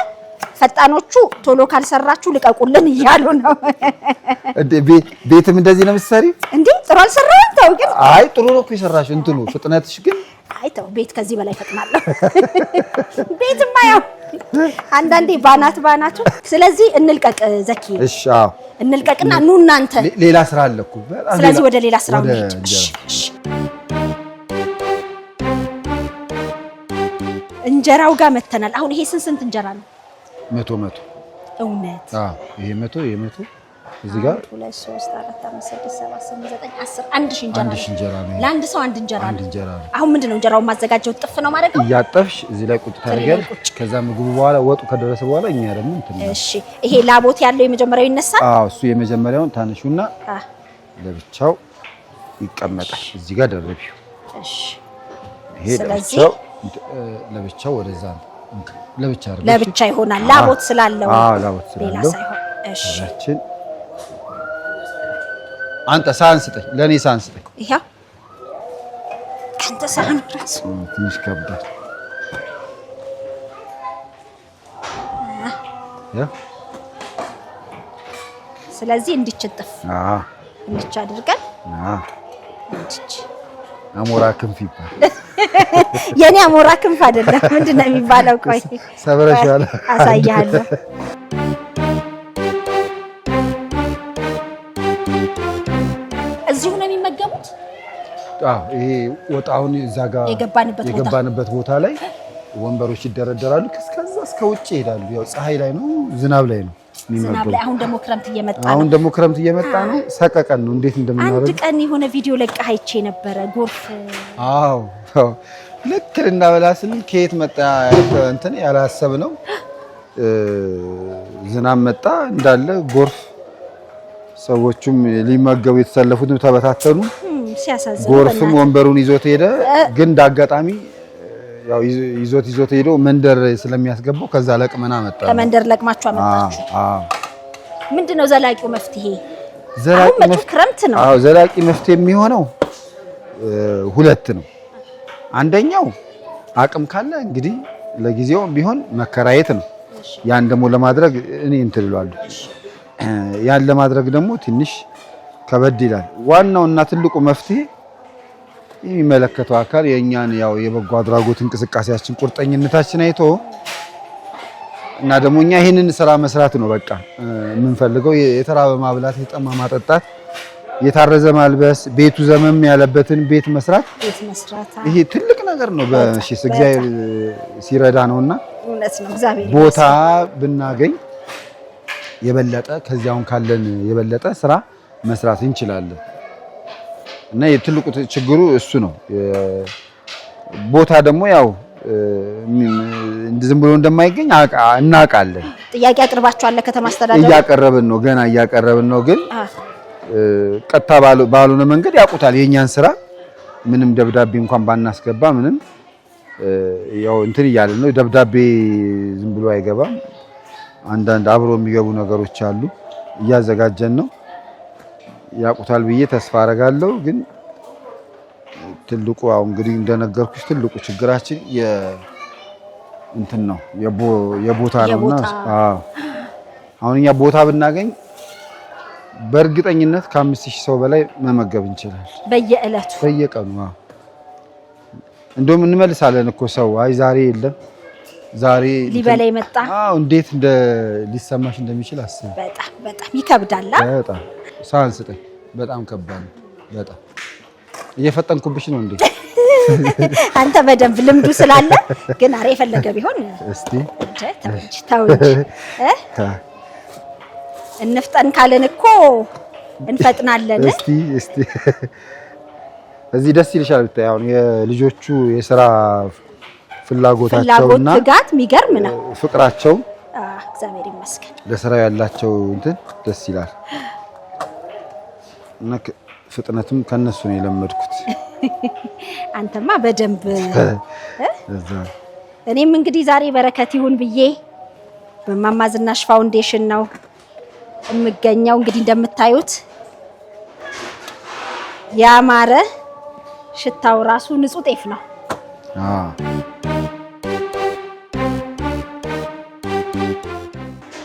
S1: ፈጣኖቹ ቶሎ ካልሰራችሁ ልቀቁልን እያሉ ነው።
S2: ቤትም እንደዚህ ነው የምትሰሪ
S1: እንዴ? ጥሩ አልሰራም። ተው ግን።
S2: አይ ጥሩ ነው እኮ የሰራሽ እንትኑ ፍጥነትሽ ግን።
S1: አይ ተው፣ ቤት ከዚህ በላይ ፈጥናለሁ። ቤትማ ያው አንዳንዴ ባናቱ። ስለዚህ እንልቀቅ ዘኪ።
S2: እሺ አዎ
S1: እንልቀቅና ኑ እናንተ።
S2: ሌላ ስራ አለ እኮ።
S1: ስለዚህ ወደ ሌላ ስራው እንሂድ። እንጀራው ጋር መተናል። አሁን ይሄ ስንት እንጀራ ነው?
S2: 100
S1: እውነት?
S2: ይሄ 100 እዚህ ጋር
S1: 2 3 4 5 6 7 8 9 10 አንድ ሺህ እንጀራ ነው። ለአንድ ሰው አንድ እንጀራ ነው። አሁን ምንድነው እንጀራውን ማዘጋጀው? ጥፍ ነው ማድረግ።
S2: እያጠፍሽ እዚህ ላይ ቁጭ ታደርጊያለሽ። ከዛ ምግቡ በኋላ ወጡ ከደረሰ በኋላ እኛ ደግሞ እንትን።
S1: እሺ ይሄ ላቦት ያለው የመጀመሪያው ይነሳል።
S2: እሱ የመጀመሪያውን ታነሹና ለብቻው ይቀመጣል። እዚህ ጋር ደረቢው።
S1: እሺ
S2: ይሄ ለብቻው ወደዛ ነው።
S1: ለብቻ ይሆናል። ላቦት ስላለው ሌላ ሳይሆን። እሺ
S2: አንተ ሳህን ስጠኝ፣ ለኔ ሳህን ስጠኝ።
S1: ይሄው አንተ ሳህን ራሱ
S2: ትንሽ ከብዳል።
S1: ስለዚህ እንዲችጥፍ እንዲች አድርገን እንዲች
S2: አሞራ ክንፍ ይባላል።
S1: የኔ አሞራ ክንፍ አይደለም። ምንድነው የሚባለው? ቆይ
S2: ሰብረሻል፣
S1: አሳያለሁ። እዚሁ ነው የሚመገቡት?
S2: ይሄ ወጣውን እዛ ጋር የገባንበት ቦታ ላይ ወንበሮች ይደረደራሉ። ከዛ እስከ ውጭ ይሄዳሉ። ያው ፀሐይ ላይ ነው ዝናብ ላይ ነው የሚመገቡት።
S1: አሁን ደግሞ ክረምት እየመጣ ነው።
S2: ሰቀቀን ነው እንዴት እንደምናደርግ።
S1: አንድ ቀን የሆነ ቪዲዮ ለቀህ አይቼ ነበረ። ጎርፍ
S2: ልክ ልናበላ ስንል ከየት መጣ እንትን ያላሰብነው ዝናብ መጣ እንዳለ ጎርፍ። ሰዎቹም ሊመገቡ የተሰለፉትም ተበታተኑ።
S1: ሲያሳዝን
S2: ጎርፍም ወንበሩን ይዞት ሄደ። ግን እንዳጋጣሚ ያው ይዞት ሄዶ መንደር ስለሚያስገባው ከዛ ለቅመና መጣ።
S1: ከመንደር ለቅማችሁ አመጣችሁ። ምንድነው ዘላቂው መፍትሄ? ክረምት ነው።
S2: ዘላቂ መፍትሄ የሚሆነው ሁለት ነው። አንደኛው አቅም ካለ እንግዲህ ለጊዜው ቢሆን መከራየት ነው። ያን ደግሞ ለማድረግ እኔ እንትን እላለሁ። ያን ለማድረግ ደግሞ ትንሽ ከበድ ይላል። ዋናውና ትልቁ መፍትሄ የሚመለከተው አካል የኛን ያው የበጎ አድራጎት እንቅስቃሴያችን ቁርጠኝነታችን አይቶ እና ደግሞ እኛ ይሄንን ስራ መስራት ነው በቃ የምንፈልገው። የተራበ ማብላት፣ የጠማ ማጠጣት፣ የታረዘ ማልበስ፣ ቤቱ ዘመም ያለበትን ቤት መስራት ይሄ ትልቅ ነገር ነው። በእሺስ እግዚአብሔር ሲረዳ ነውና
S1: እውነት ነው። እግዚአብሔር
S2: ቦታ ብናገኝ የበለጠ ከዚያውን ካለን የበለጠ ስራ መስራት እንችላለን። እና የትልቁ ችግሩ እሱ ነው። ቦታ ደግሞ ያው ዝም ብሎ እንደማይገኝ እናውቃለን።
S1: ጥያቄ አቅርባችኋል ለከተማ አስተዳደሩ?
S2: እያቀረብን ነው፣ ገና እያቀረብን ነው። ግን ቀጥታ ባልሆነ መንገድ ያውቁታል የኛን ስራ። ምንም ደብዳቤ እንኳን ባናስገባ ምንም ያው እንትን እያልን ነው። ደብዳቤ ዝም ብሎ አይገባም። አንዳንድ አብሮ የሚገቡ ነገሮች አሉ። እያዘጋጀን ነው። ያውቁታል ብዬ ተስፋ አደርጋለሁ። ግን ትልቁ አሁን እንግዲህ እንደነገርኩሽ ትልቁ ችግራችን እንትን ነው የቦታ ነውና፣ አዎ አሁን እኛ ቦታ ብናገኝ በእርግጠኝነት ከ5000 ሰው በላይ መመገብ እንችላለን
S1: በየዕለቱ
S2: በየቀኑ። አዎ እንደውም እንመልሳለን እኮ ሰው አይ ዛሬ የለም ዛሬ
S1: ሊበላ ይመጣ።
S2: አዎ እንዴት ሊሰማሽ እንደሚችል አስብ።
S1: በጣም ይከብዳል።
S2: በጣም ሳንስጠኝ በጣም ከባድ ነው። በጣም እየፈጠንኩብሽ ነው እንዴ?
S1: አንተ በደንብ ልምዱ ስላለ ግን አሬ የፈለገ ቢሆን
S2: እስቲ
S1: ተው እንጂ እንፍጠን ካለን እኮ እንፈጥናለን።
S2: እስቲ እዚህ ደስ ይልሻል ብታይ። አሁን የልጆቹ የሥራ ፍላጎታቸውና
S1: ትጋት የሚገርም ነው።
S2: ፍቅራቸው
S1: እግዚአብሔር ይመስገን
S2: ለሥራ ያላቸው እንትን ደስ ይላል። እና ፍጥነትም ከነሱ ነው የለመድኩት።
S1: አንተማ በደንብ እኔም እንግዲህ ዛሬ በረከት ይሁን ብዬ በእማማ ዝናሽ ፋውንዴሽን ነው የምገኘው። እንግዲህ እንደምታዩት ያማረ ሽታው ራሱ ንጹህ ጤፍ ነው።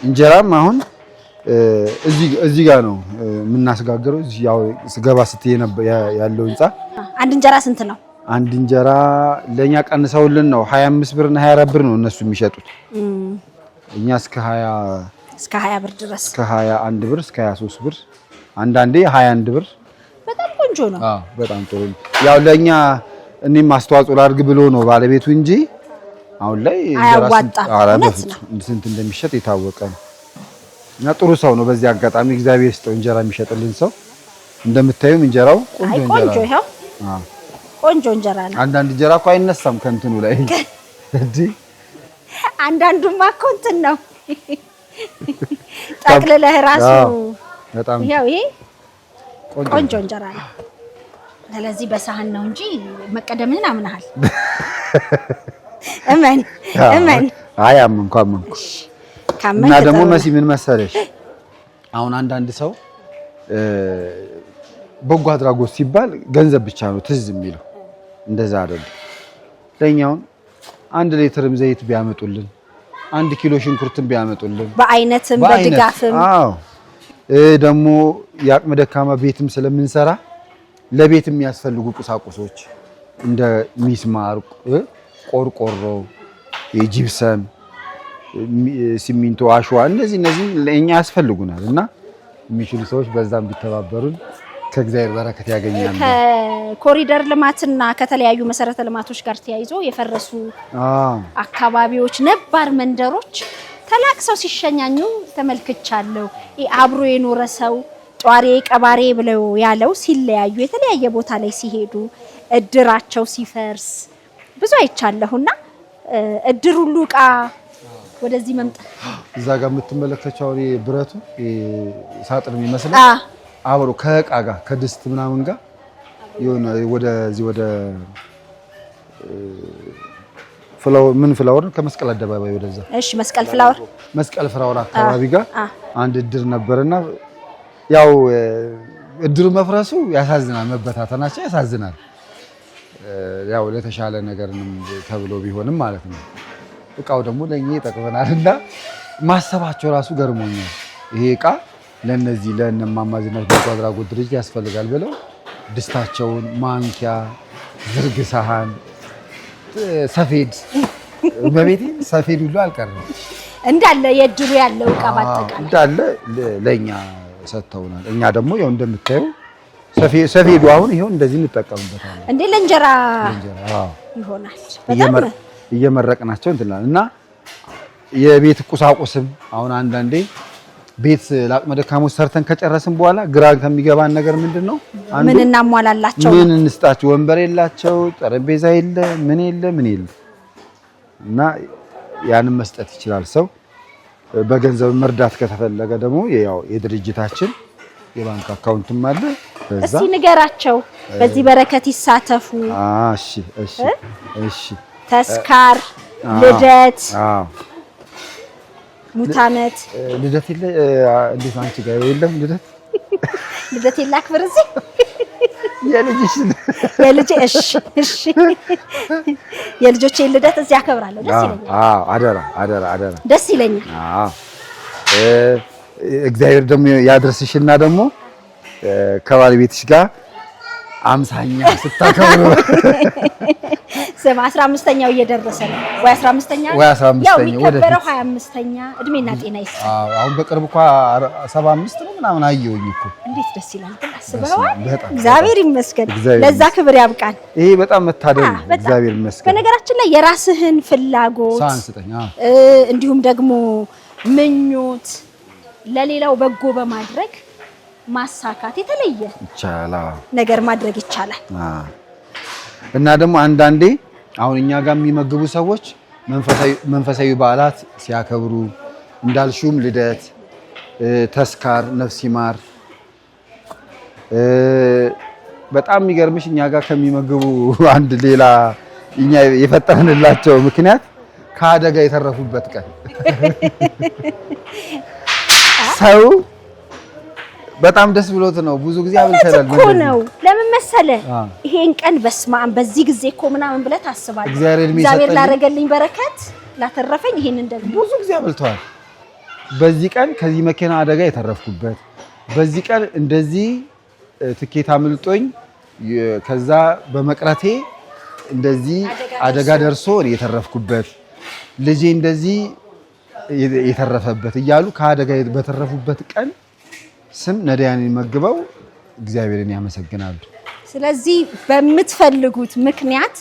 S2: እንጀራም አሁን እዚህ ጋር ነው የምናስጋግረው። እዚህ ያው ስገባ ስትይ ያለው ህንጻ
S1: አንድ እንጀራ ስንት ነው?
S2: አንድ እንጀራ ለኛ ቀንሰውልን ነው 25 ብር እና 24 ብር ነው እነሱ የሚሸጡት። እኛ እስከ
S1: 20 ብር ድረስ
S2: እስከ 21 ብር እስከ 23 ብር አንዳንዴ 21 ብር።
S1: በጣም ቆንጆ ነው።
S2: አዎ በጣም ጥሩ። ያው ለኛ እኔም አስተዋጽኦ ላድርግ ብሎ ነው ባለቤቱ እንጂ አሁን ላይ ስንት እንደሚሸጥ የታወቀ ነው። እና ጥሩ ሰው ነው። በዚህ አጋጣሚ እግዚአብሔር ይስጠው እንጀራ የሚሸጥልን ሰው። እንደምታዩም እንጀራው ቆንጆ
S1: ይሄው ቆንጆ እንጀራ ነው።
S2: አንዳንድ እንጀራ እኮ አይነሳም ከእንትኑ ላይ እንዴ!
S1: አንዳንዱማ እኮ እንትን ነው ጠቅልለህ ራሱ
S2: በጣም
S1: ይሄው ይሄ ቆንጆ እንጀራ ነው። ስለዚህ በሳህን ነው እንጂ መቀደምን አምናሃል። እመን
S2: አይ አመንኩ። እና ደግሞ መሲ ምን መሰለሽ አሁን አንዳንድ ሰው በጎ አድራጎት ሲባል ገንዘብ ብቻ ነው ትዝ የሚለው። እንደዛ አይደለም። ለኛው 1 ሊትርም ዘይት ቢያመጡልን 1 ኪሎ ሽንኩርትም ቢያመጡልን
S1: በአይነትም በድጋፍም
S2: አዎ ደግሞ የአቅመ ደካማ ቤትም ስለምንሰራ ለቤት የሚያስፈልጉ ቁሳቁሶች እንደ ሚስማር፣ ቆርቆሮ፣ የጂፕሰም፣ ሲሚንቶ፣ አሸዋ እነዚህ ለኛ ያስፈልጉናል እና የሚችሉ ሰዎች በዛም ቢተባበሩን ከእግዚአብሔር በረከት ያገኛሉ።
S1: ከኮሪደር ልማትና ከተለያዩ መሰረተ ልማቶች ጋር ተያይዞ የፈረሱ አካባቢዎች፣ ነባር መንደሮች ተላቅሰው ሲሸኛኙ ተመልክቻለሁ። አብሮ የኖረ ሰው ጧሪ ቀባሪ ብለው ያለው ሲለያዩ የተለያየ ቦታ ላይ ሲሄዱ እድራቸው ሲፈርስ ብዙ አይቻለሁና እድር ሁሉ ዕቃ ወደዚህ መምጣት
S2: እዛ ጋር የምትመለከቻው ብረቱ ሳጥን የሚመስለው አብሮ ከዕቃ ጋር ከድስት ምናምን ጋር የሆነ ወደዚህ ወደ ፍላወር ከመስቀል አደባባይ ወደዛ
S1: እሺ መስቀል ፍላወር
S2: አካባቢ ጋር አንድ እድር ነበርና ያው እድሩ መፍረሱ ያሳዝናል፣ መበታተናቸው ያሳዝናል። ያው ለተሻለ ነገርንም ተብሎ ቢሆንም ማለት ነው። እቃው ደግሞ ለኛ ይጠቅመናልና ማሰባቸው ራሱ ገርሞኛል። ይሄ እቃ ለነዚህ ለእነማማ ዝናሽ በጎ አድራጎት ድርጅት ያስፈልጋል ብለው ድስታቸውን፣ ማንኪያ፣ ዝርግ ሳህን፣ ሰፌድ በቤቴ ሰፌድ ሁሉ አልቀረም።
S1: እንዳለ የድሩ ያለው ዕቃ ባጠቃላይ
S2: እንዳለ ለኛ ሰጥተውናል። እኛ ደግሞ ያው እንደምታዩ ሰፌዱ አሁን ይሄው እንደዚህ እንጠቀምበታለን።
S1: እንዴ ለእንጀራ ይሆናል። በጣም
S2: እየመረቅናቸው እንትላል እና የቤት ቁሳቁስም አሁን አንዳንዴ ቤት ለአቅመ ደካሞች ሰርተን ከጨረስን በኋላ ግራ ከሚገባን ነገር ምንድነው
S1: ምን እናሟላላቸው
S2: ምን እንስጣቸው ወንበር የላቸው ጠረጴዛ የለ ምን የለ እና ያንን መስጠት ይችላል ሰው በገንዘብ መርዳት ከተፈለገ ደግሞ ያው የድርጅታችን የባንክ አካውንትም አለ
S1: እስቲ ንገራቸው በዚህ በረከት ይሳተፉ
S2: እሺ
S1: ተስካር ልደት ሙታመት
S2: ልደት የለ እንዴት አንቺ ጋር የለም ልደት
S1: የላክብር እዚህ የልጅ እሺ የልጆቼ ልደት እዚህ አከብራለሁ ደስ ይለኛል
S2: አደራ
S1: ደስ ይለኛል
S2: እግዚአብሔር ደግሞ ያድርስሽና ደግሞ ከባለቤትሽ ጋር 50ኛ ስታከብሩ
S1: ስም 15ኛው እየደረሰ ነው ወይ 15ኛው ያው የሚከበረው 25ኛ እድሜና ጤና ይስጥ
S2: አሁን በቅርብ እንኳን 75 ነው ምናምን አየሁኝ እኮ
S1: እንዴት ደስ ይላል ግን አስበዋል እግዚአብሔር ይመስገን ለዛ ክብር ያብቃን
S2: ይሄ በጣም መታደል ነው እግዚአብሔር ይመስገን
S1: በነገራችን ላይ የራስህን ፍላጎት
S2: ሳንስተኛ
S1: እንዲሁም ደግሞ ምኞት ለሌላው በጎ በማድረግ ማሳካት የተለየ
S2: ይቻላል
S1: ነገር ማድረግ ይቻላል
S2: እና ደግሞ አንዳንዴ አሁን እኛ ጋር የሚመግቡ ሰዎች መንፈሳዊ በዓላት ሲያከብሩ እንዳልሹም ልደት ተስካር ነፍስ ይማር በጣም የሚገርምሽ እኛ ጋር ከሚመግቡ አንድ ሌላ እኛ የፈጠርንላቸው ምክንያት ከአደጋ የተረፉበት ቀን ሰው በጣም ደስ ብሎት ነው ብዙ ጊዜ አብልተናል
S1: እኮ ነው ለምን መሰለ ይሄን ቀን በስማም በዚህ ጊዜ እኮ ምናምን ብለህ ታስባለህ እግዚአብሔር ላረገልኝ በረከት ላተረፈኝ ይሄንን ደግሞ
S2: ብዙ ጊዜ አብልተዋል በዚህ ቀን ከዚህ መኪና አደጋ የተረፍኩበት በዚህ ቀን እንደዚህ ትኬት አምልጦኝ ከዛ በመቅረቴ እንደዚህ አደጋ ደርሶ የተረፍኩበት ልጄ እንደዚህ የተረፈበት እያሉ ከአደጋ በተረፉበት ቀን ስም ነዳያን ይመግበው እግዚአብሔርን ያመሰግናሉ
S1: ስለዚህ በመትፈልጉት ምክንያት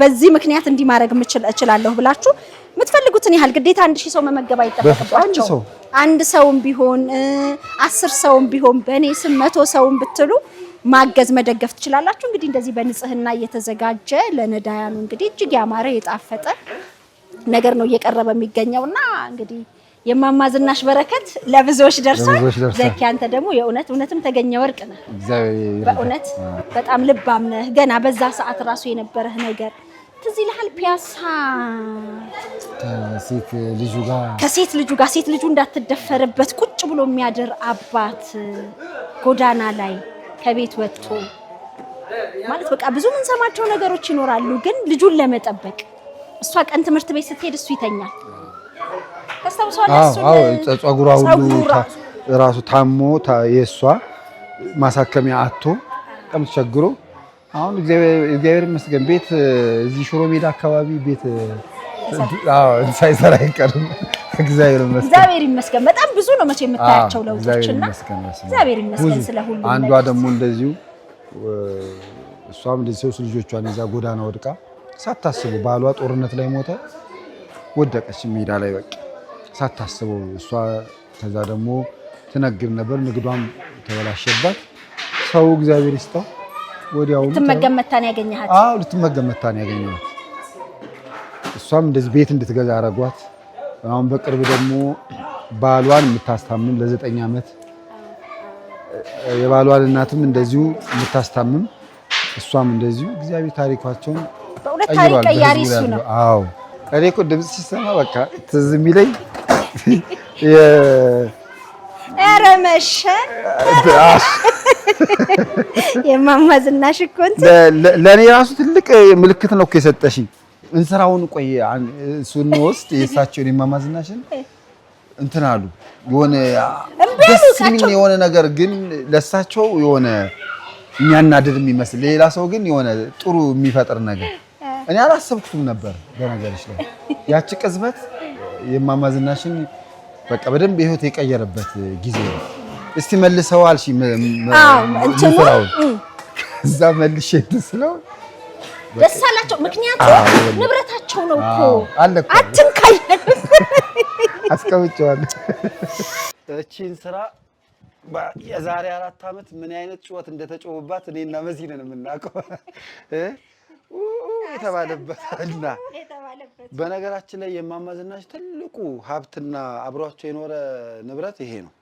S1: በዚህ ምክንያት እንዲማረግ እችላለሁ ብላችሁ የምትፈልጉትን ያህል ግዴታ 1000 ሰው መመገብ አይጠበቅባችሁ አንድ ሰውም ቢሆን 10 ሰውም ቢሆን በእኔ ስም 100 ሰውም ብትሉ ማገዝ መደገፍ ትችላላችሁ እንግዲህ እንደዚህ በንጽህና እየተዘጋጀ ለነዳያኑ እንግዲህ እጅግ ያማረ የጣፈጠ ነገር ነው እየቀረበ የሚገኘውና እንግዲህ የማማዝናሽ በረከት ለብዙዎች ደርሷል ዘኪ አንተ ደግሞ የእውነትም ተገኘ ወርቅ ነህ በእውነት በጣም ልባም ነህ ገና በዛ ሰዓት ራሱ የነበረህ ነገር ትዝ ይልሃል ፒያሳ ከሴት ልጁ ጋር ሴት ልጁ እንዳትደፈርበት ቁጭ ብሎ የሚያድር አባት ጎዳና ላይ ከቤት ወጥቶ ማለት በቃ ብዙ ምን ሰማቸው ነገሮች ይኖራሉ ግን ልጁን ለመጠበቅ እሷ ቀን ትምህርት ቤት ስትሄድ እሱ ይተኛል
S2: ጸጉሯ ሁሉ ራሱ ታሞ የሷ ማሳከሚያ አጥቶ በጣም ተቸግሮ አሁን እግዚአብሔር ይመስገን ቤት እዚህ ሽሮ ሜዳ አካባቢ ቤት ሳይሰራ አይቀርም
S1: እግዚአብሔር ይመስገን በጣም ብዙ ነው መቼ የምታያቸው ለውጦችና እግዚአብሔር ይመስገን ስለሁሉ
S2: አንዷ ደግሞ እንደዚሁ እሷም እንደዚህ ሶስት ልጆቿን ይዛ ጎዳና ወድቃ ሳታስቡ ባሏ ጦርነት ላይ ሞተ ወደቀች ሜዳ ላይ በቃ ሳታስበው እሷ ከዛ ደግሞ ትነግር ነበር ንግዷም ተበላሸባት ሰው እግዚአብሔር ይስጠው ወዲያው
S1: ልትመገመታን ያገኘሃት
S2: ልትመገመታን ያገኘሃት እሷም እንደዚህ ቤት እንድትገዛ አረጓት አሁን በቅርብ ደግሞ ባሏን የምታስታምም ለ9 ዓመት የባሏን እናትም እንደዚሁ የምታስታምም እሷም እንደዚሁ እግዚአብሔር ታሪካቸውን
S1: በእውነት ታሪክ ቀያሪ እሱ ነው
S2: እኔ እኮ ድምጽ ሲሰማ በቃ ትዝ የሚለኝ
S1: ኧረ መሸ የማማዝናሽ እኮ
S2: ለኔ ራሱ ትልቅ ምልክት ነው እኮ የሰጠሽኝ እንስራውን ቆይ እሱን ወስድ የሳቸውን የማማዝናሽን እንትን አሉ የሆነ ደስ የሚል የሆነ ነገር ግን ለሳቸው የሆነ የሚያናድድ የሚመስል ሌላ ሰው ግን የሆነ ጥሩ የሚፈጥር ነገር እኔ አላሰብኩትም ነበር በነገርሽ ላይ ያቺ ቅጽበት የማማዝናሽን በቃ በደንብ ህይወት የቀየረበት ጊዜ ነው። እስቲ መልሰው አልሽ እንትኑ ከዛ መልሼ ትስለው
S1: ደስ አላቸው። ምክንያቱም ንብረታቸው ነው እኮ አትንካይ
S2: አስቀምጬዋለሁ። እቺን ስራ የዛሬ 4 አመት ምን አይነት ጩኸት እንደተጮህባት እኔና መሲ ነን የምናውቀው የተባለበትና በነገራችን ላይ የማማዝናሽ ትልቁ ሀብትና አብሯቸው የኖረ ንብረት ይሄ ነው።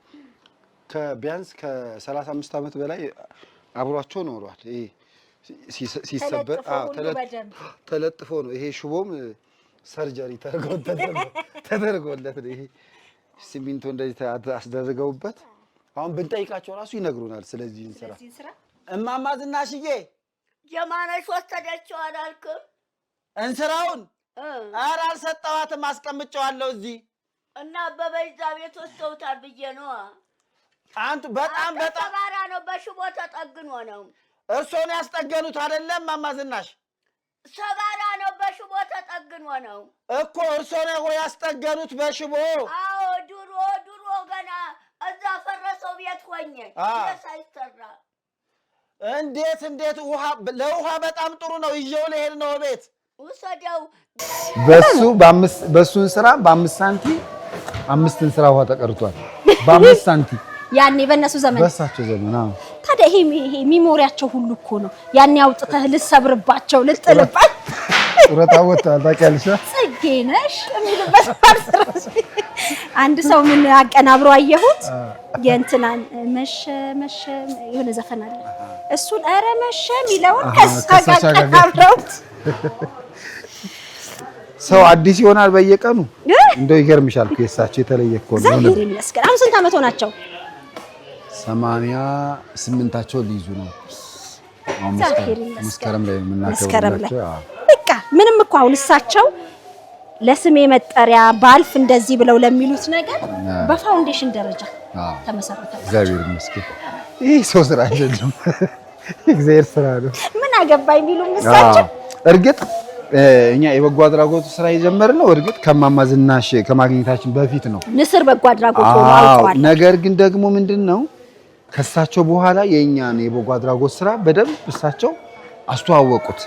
S2: ከቢያንስ ከ35 አመት በላይ አብሯቸው ኖሯል። ይሄ ሲሰበር ተለጥፎ ነው። ይሄ ሽቦም ሰርጀሪ ተደርጎለት ነው። ይሄ ሲሚንቶ እንደዚህ አስደርገውበት አሁን ብንጠይቃቸው ራሱ ይነግሩናል። ስለዚህ እንሰራ እማማዝናሽዬ
S5: ጀማነሽ ወሰደችው አላልክም?
S2: እንስራውን ኧረ አልሰጠኋትም፣ አስቀምጬዋለሁ እዚህ
S5: እና በበዛ ቤት ወስደውታል ብዬ ነው።
S2: አንቱ በጣም
S5: ሰባራ ነው፣ በሽቦ ተጠግኖ ነው።
S2: እርሶን ያስጠገኑት አይደለም ማማዝናሽ?
S5: ሰባራ ነው፣ በሽቦ ተጠግኖ ነው
S2: እኮ እርሶ ነው ያስጠገኑት በሽቦ?
S5: አዎ ድሮ ገና እዛ ፈረሰው ቤት ሆኜ ሳይሰራ።
S2: እንዴት ለውሃ በጣም ጥሩ ነው። ይዤው ልሄድ ነው ቤት
S5: ውሰደው።
S2: በሱን ስራ በ5 ሳንቲም 5 እንስራ ውሃ ተቀርቷል። በ5 ሳንቲም
S1: ያኔ በእነሱ ዘመን
S2: በሳቸው ዘመን አዎ።
S1: ታዲያ ይሄ ሚሞሪያቸው ሁሉ እኮ ነው። ያኔ አውጥተህ ልሰብርባቸው ልጥልባቸው
S2: ጡረታ ወጣል ታውቂያለሽ?
S1: ጽጌነሽ የሚሉበት ፓርትራስ አንድ ሰው ምን አቀናብሮ አየሁት። የእንትናን መሸ የሆነ ዘፈን አለ። እሱን ኧረ መሸ የሚለውን ከሳ ጋር አቀናብረውት
S2: ሰው አዲስ ይሆናል በየቀኑ። እንደው ይገርምሻል እኮ የእሳቸው የተለየ እኮ ነው።
S1: እግዚአብሔር ይመስገን። አሁን ስንት ዓመት ሆናቸው?
S2: 88ቸው ሊይዙ ነው። መስከረም ላይ የምናከብራቸው
S1: በቃ ምንም እኮ አሁን እሳቸው ለስሜ መጠሪያ ባልፍ እንደዚህ ብለው ለሚሉት ነገር በፋውንዴሽን ደረጃ ተመሰረተ።
S2: እግዚአብሔር ይመስገን። ይሄ ሰው ስራ አይደለም፣ እግዚአብሔር ስራ ነው።
S1: ምን አገባኝ ቢሉ እሳቸው
S2: እርግጥ እኛ የበጎ አድራጎት ስራ የጀመርነው እርግጥ ከማማዝናሽ ከማግኘታችን በፊት ነው።
S1: ንስር በጎ አድራጎት ሆኖ አውቀዋል።
S2: ነገር ግን ደግሞ ምንድነው ከሳቸው በኋላ የኛን የበጎ አድራጎት ስራ በደንብ እሳቸው አስተዋወቁት።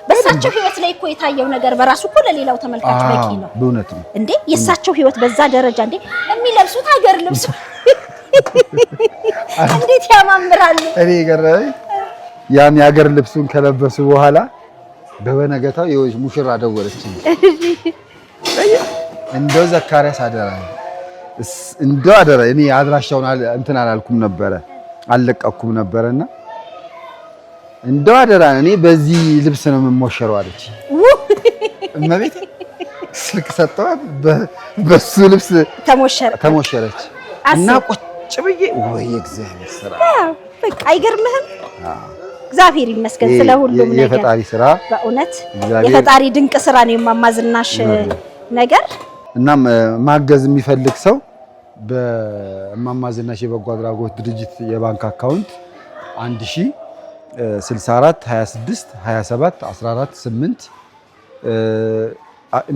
S1: በሳቸው ህይወት ላይ እኮ የታየው ነገር በራሱ እኮ ለሌላው ተመልካች በቂ ነው።
S2: በእውነት ነው
S1: እንዴ የሳቸው ህይወት በዛ ደረጃ እንዴ የሚለብሱት ሀገር ልብስ እንዴት ያማምራሉ።
S2: እኔ ገረመኝ ያን የሀገር ልብሱን ከለበሱ በኋላ በበነገታው የወጅ ሙሽራ ደወለችኝ። እንደው ዘካሪያስ አደራ እኔ አድራሻውን እንትን አላልኩም ነበረ አልለቀኩም ነበርና እንደው አደራ እኔ በዚህ ልብስ ነው የምሞሸረው አለች። እመቤቴ ስልክ ሰጠዋት፣ በሱ ልብስ ተሞሸረች እና ቁጭ ብዬ ወይ እግዚአብሔር ስራ
S1: በቃ አይገርምህም? እግዚአብሔር ይመስገን ስለሁሉም ነገር
S2: የፈጣሪ ስራ
S1: በእውነት የፈጣሪ ድንቅ ስራ ነው የማማዝናሽ ነገር። እና ማገዝ የሚፈልግ ሰው በማማዝናሽ የበጎ አድራጎት ድርጅት የባንክ አካውንት 1064 26 27 14 8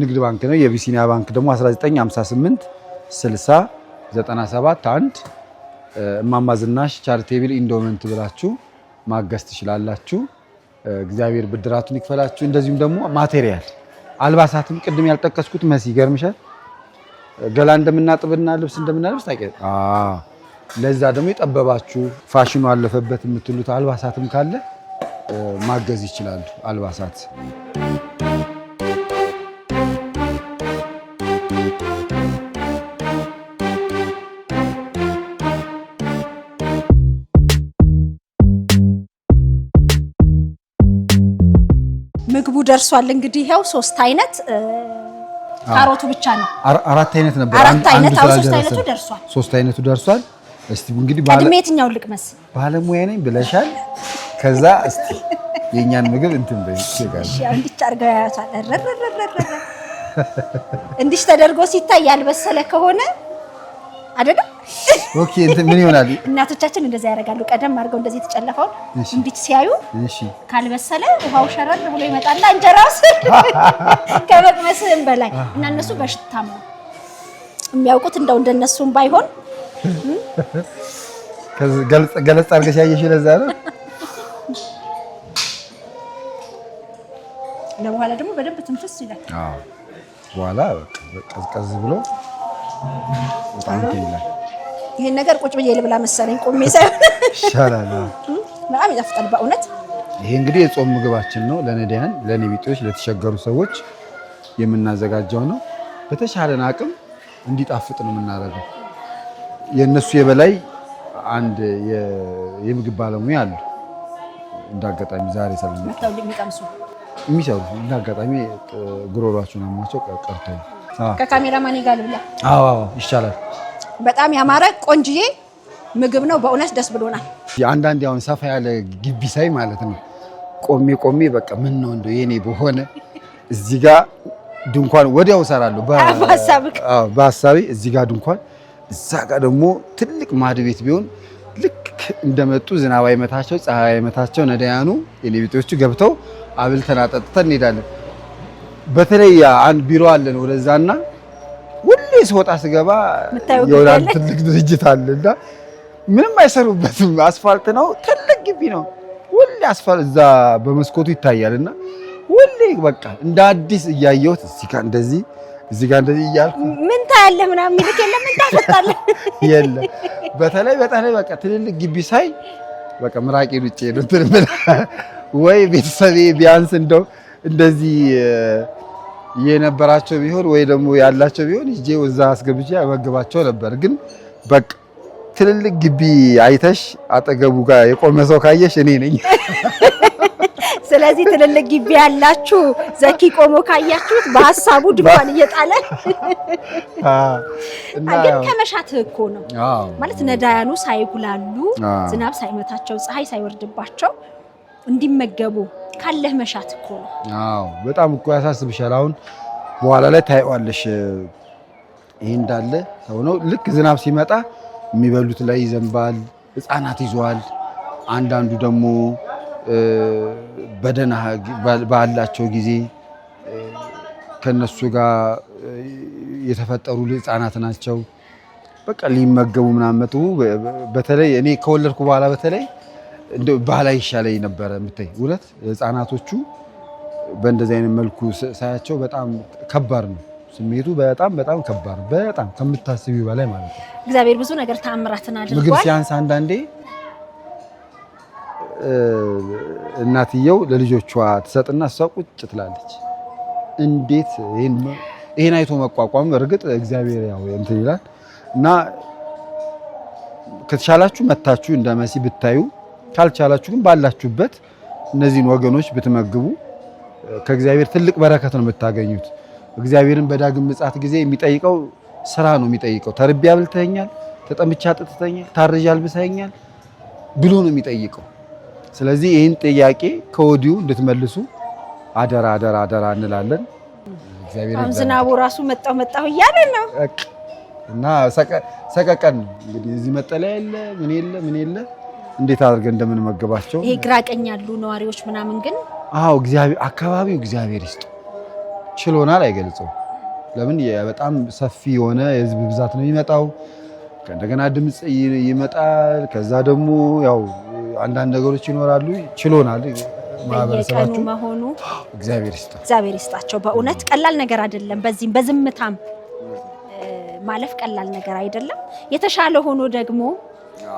S1: ንግድ ባንክ ነው። የቢሲኒያ ባንክ ደግሞ 1958 60 97 1 እማማዝናሽ ቻሪቴብል ኢንዶመንት ብላችሁ ማገዝ ትችላላችሁ። እግዚአብሔር ብድራቱን ይክፈላችሁ። እንደዚሁም ደግሞ ማቴሪያል አልባሳትም ቅድም ያልጠቀስኩት መሲ ይገርምሻል ገላ እንደምናጥብና ልብስ እንደምናለብስ ታውቂያለሽ። ለዛ ደግሞ የጠበባችሁ ፋሽኑ አለፈበት የምትሉት አልባሳትም ካለ ማገዝ ይችላሉ። አልባሳት ምግቡ ደርሷል። እንግዲህ ይሄው 3 አይነት ካሮቱ ብቻ ነው።
S2: 4 አይነት ነበር።
S1: 4 አይነት አው 3 አይነቱ ደርሷል።
S2: 3 አይነቱ ደርሷል። እስቲ እንግዲህ
S1: ቀድሜ የትኛውን ልቅመስ?
S2: ባለሙያ ነኝ ብለሻል። ከዛ እስቲ የኛን ምግብ እንትን በይጋር
S1: እሺ፣ እንዲህ አድርገው ያያታል። እንዲህ ተደርጎ ሲታይ ያልበሰለ ከሆነ አይደለም
S2: ኦኬ ምን ይሆናል?
S1: እናቶቻችን እንደዛ ያደርጋሉ። ቀደም አድርገው እንደዚህ የተጨለፈውን እንዲት ሲያዩ ካልበሰለ ውሃው ሸረር ብሎ ይመጣና እንጀራውስ ከመቅመስም በላይ እና እነሱ በሽታም ነው የሚያውቁት። እንደው እንደነሱም ባይሆን
S2: ገለጽ አድርገሽ ያየሽ ለዛ ነው።
S1: ለበኋላ ደግሞ በደንብ ትንፍስ ይላል።
S2: አዎ በኋላ ቀዝቀዝ ብሎ በጣም ይላል።
S1: ይሄን ነገር ቁጭ ብዬ ልብላ መሰለኝ ቆሜ ሳይሆን
S2: ይሻላል።
S1: በጣም ይጣፍጣል በእውነት።
S2: ይሄ እንግዲህ የጾም ምግባችን ነው። ለነዳያን፣ ለኔቢጦች፣ ለተቸገሩ ሰዎች የምናዘጋጀው ነው። በተሻለን አቅም እንዲጣፍጥ ነው የምናደርገው። የነሱ የበላይ አንድ የምግብ ባለሙያ አሉ። እንዳጋጣሚ ዛሬ ሰለኝ
S1: መጣው የሚቀምሱ
S2: የሚሰሩ እንዳጋጣሚ ጉሮሯቸውን አሟቸው ቀርተው
S1: ከካሜራማን ጋር ልብላ።
S2: አዎ ይሻላል።
S1: በጣም ያማረ ቆንጅዬ ምግብ ነው በእውነት ደስ ብሎናል።
S2: አንዳንዴ አሁን ሰፋ ያለ ግቢ ሳይ ማለት ነው ቆሜ በቃ ምን ነው እንደው የኔ በሆነ እዚህ ጋር ድንኳን ወዲያው እሰራለሁ በሐሳቤ እዚህ ጋር ድንኳን፣ እዛ ጋር ደግሞ ትልቅ ማድ ቤት ቢሆን ልክ እንደመጡ ዝናብ አይመታቸው ፀሐይ አይመታቸው ነዳያኑ የኔቢጦቹ ገብተው አብልተን አጠጥተን እንሄዳለን። በተለይ አንድ ቢሮ አለን ወደዛና ሁሌ ስወጣ ስገባ የወላን ትልቅ ድርጅት አለና ምንም አይሰሩበትም። አስፋልት ነው፣ ትልቅ ግቢ ነው። ሁሌ አስፋልት እዛ በመስኮቱ ይታያልና ሁሌ በቃ እንደ አዲስ እያየሁት እዚህ ጋር እንደዚህ እያልኩ ምን ታያለህ ምናምን የሚልክ የለም ምን ታፈጣለህ የለም። በተለይ በቃ ትልልቅ ግቢ ሳይ በቃ ምራቄ ውጪ ነው ትርምላ ወይ ቤተሰቤ ቢያንስ እንደው እንደዚህ የነበራቸው ቢሆን ወይ ደግሞ ያላቸው ቢሆን እጄ ወዛ አስገብቼ አመግባቸው ነበር። ግን በቃ ትልልቅ ግቢ አይተሽ አጠገቡ ጋር የቆመ ሰው ካየሽ እኔ ነኝ።
S1: ስለዚህ ትልልቅ ግቢ ያላችሁ ዘኪ ቆሞ ካያችሁት በሐሳቡ ድንኳን እየጣለ ግን ከመሻት እኮ ነው ማለት ነዳያኑ ሳይጉላሉ ዝናብ ሳይመታቸው ፀሐይ ሳይወርድባቸው እንዲመገቡ ካለህ መሻት እኮ ነው።
S2: አዎ በጣም እኮ ያሳስብሻል። አሁን በኋላ ላይ ታይዋለሽ ይሄ እንዳለ ሆኖ ልክ ዝናብ ሲመጣ የሚበሉት ላይ ይዘንባል፣ ህፃናት ይዟል። አንዳንዱ ደግሞ በደና ባላቸው ጊዜ ከነሱ ጋር የተፈጠሩ ህፃናት ናቸው። በቃ ሊመገቡ ምናምን መጡ። በተለይ እኔ ከወለድኩ በኋላ በተለይ እንደው ባህላዊ ይሻለኝ ነበር የምታይ ሁለት ህፃናቶቹ በእንደዚህ አይነት መልኩ ሳያቸው በጣም ከባድ ነው ስሜቱ። በጣም ከባድ በጣም ከምታስቢው በላይ ማለት ነው።
S1: እግዚአብሔር ብዙ ነገር ተአምራትን አድርጓል።
S2: ምግብ ሲያንስ አንዳንዴ እናትየው ለልጆቿ ትሰጥና እሷ ቁጭ ትላለች። እንዴት ይሄን አይቶ መቋቋም እርግጥ እግዚአብሔር ያው እንትን ይላል እና ከተቻላችሁ መታችሁ እንደ መሲ ብታዩ ካልቻላችሁ ግን ባላችሁበት እነዚህን ወገኖች ብትመግቡ ከእግዚአብሔር ትልቅ በረከት ነው የምታገኙት። እግዚአብሔርን በዳግም ምጽአት ጊዜ የሚጠይቀው ስራ ነው የሚጠይቀው። ተርቤ አብልተኸኛል፣ ተጠምቼ አጠጥተኸኛል፣ ታርዤ አልብሰኸኛል ብሎ ነው የሚጠይቀው። ስለዚህ ይህን ጥያቄ ከወዲሁ እንድትመልሱ አደራ እንላለን። እግዚአብሔር
S1: አሁን ዝናቡ ራሱ መጣሁ እያለ ነው
S2: እና ሰቀቀን እንግዲህ እዚህ መጠለያ የለ ምን የለ እንዴት አድርገን እንደምንመገባቸው
S1: ይሄ ግራ ቀኝ ያሉ ነዋሪዎች ምናምን ግን
S2: እግዚአብሔር አካባቢው እግዚአብሔር ይስጥ ችሎናል አይገልጸው። ለምን በጣም ሰፊ የሆነ የህዝብ ብዛት ነው የሚመጣው። ከእንደገና ድምጽ ይመጣል። ከዛ ደግሞ ያው አንዳንድ ነገሮች ይኖራሉ። ችሎናል ማህበረሰባችሁ
S1: መሆኑ
S2: እግዚአብሔር
S1: ይስጣቸው። በእውነት ቀላል ነገር አይደለም። በዚህም በዝምታም ማለፍ ቀላል ነገር አይደለም። የተሻለ ሆኖ ደግሞ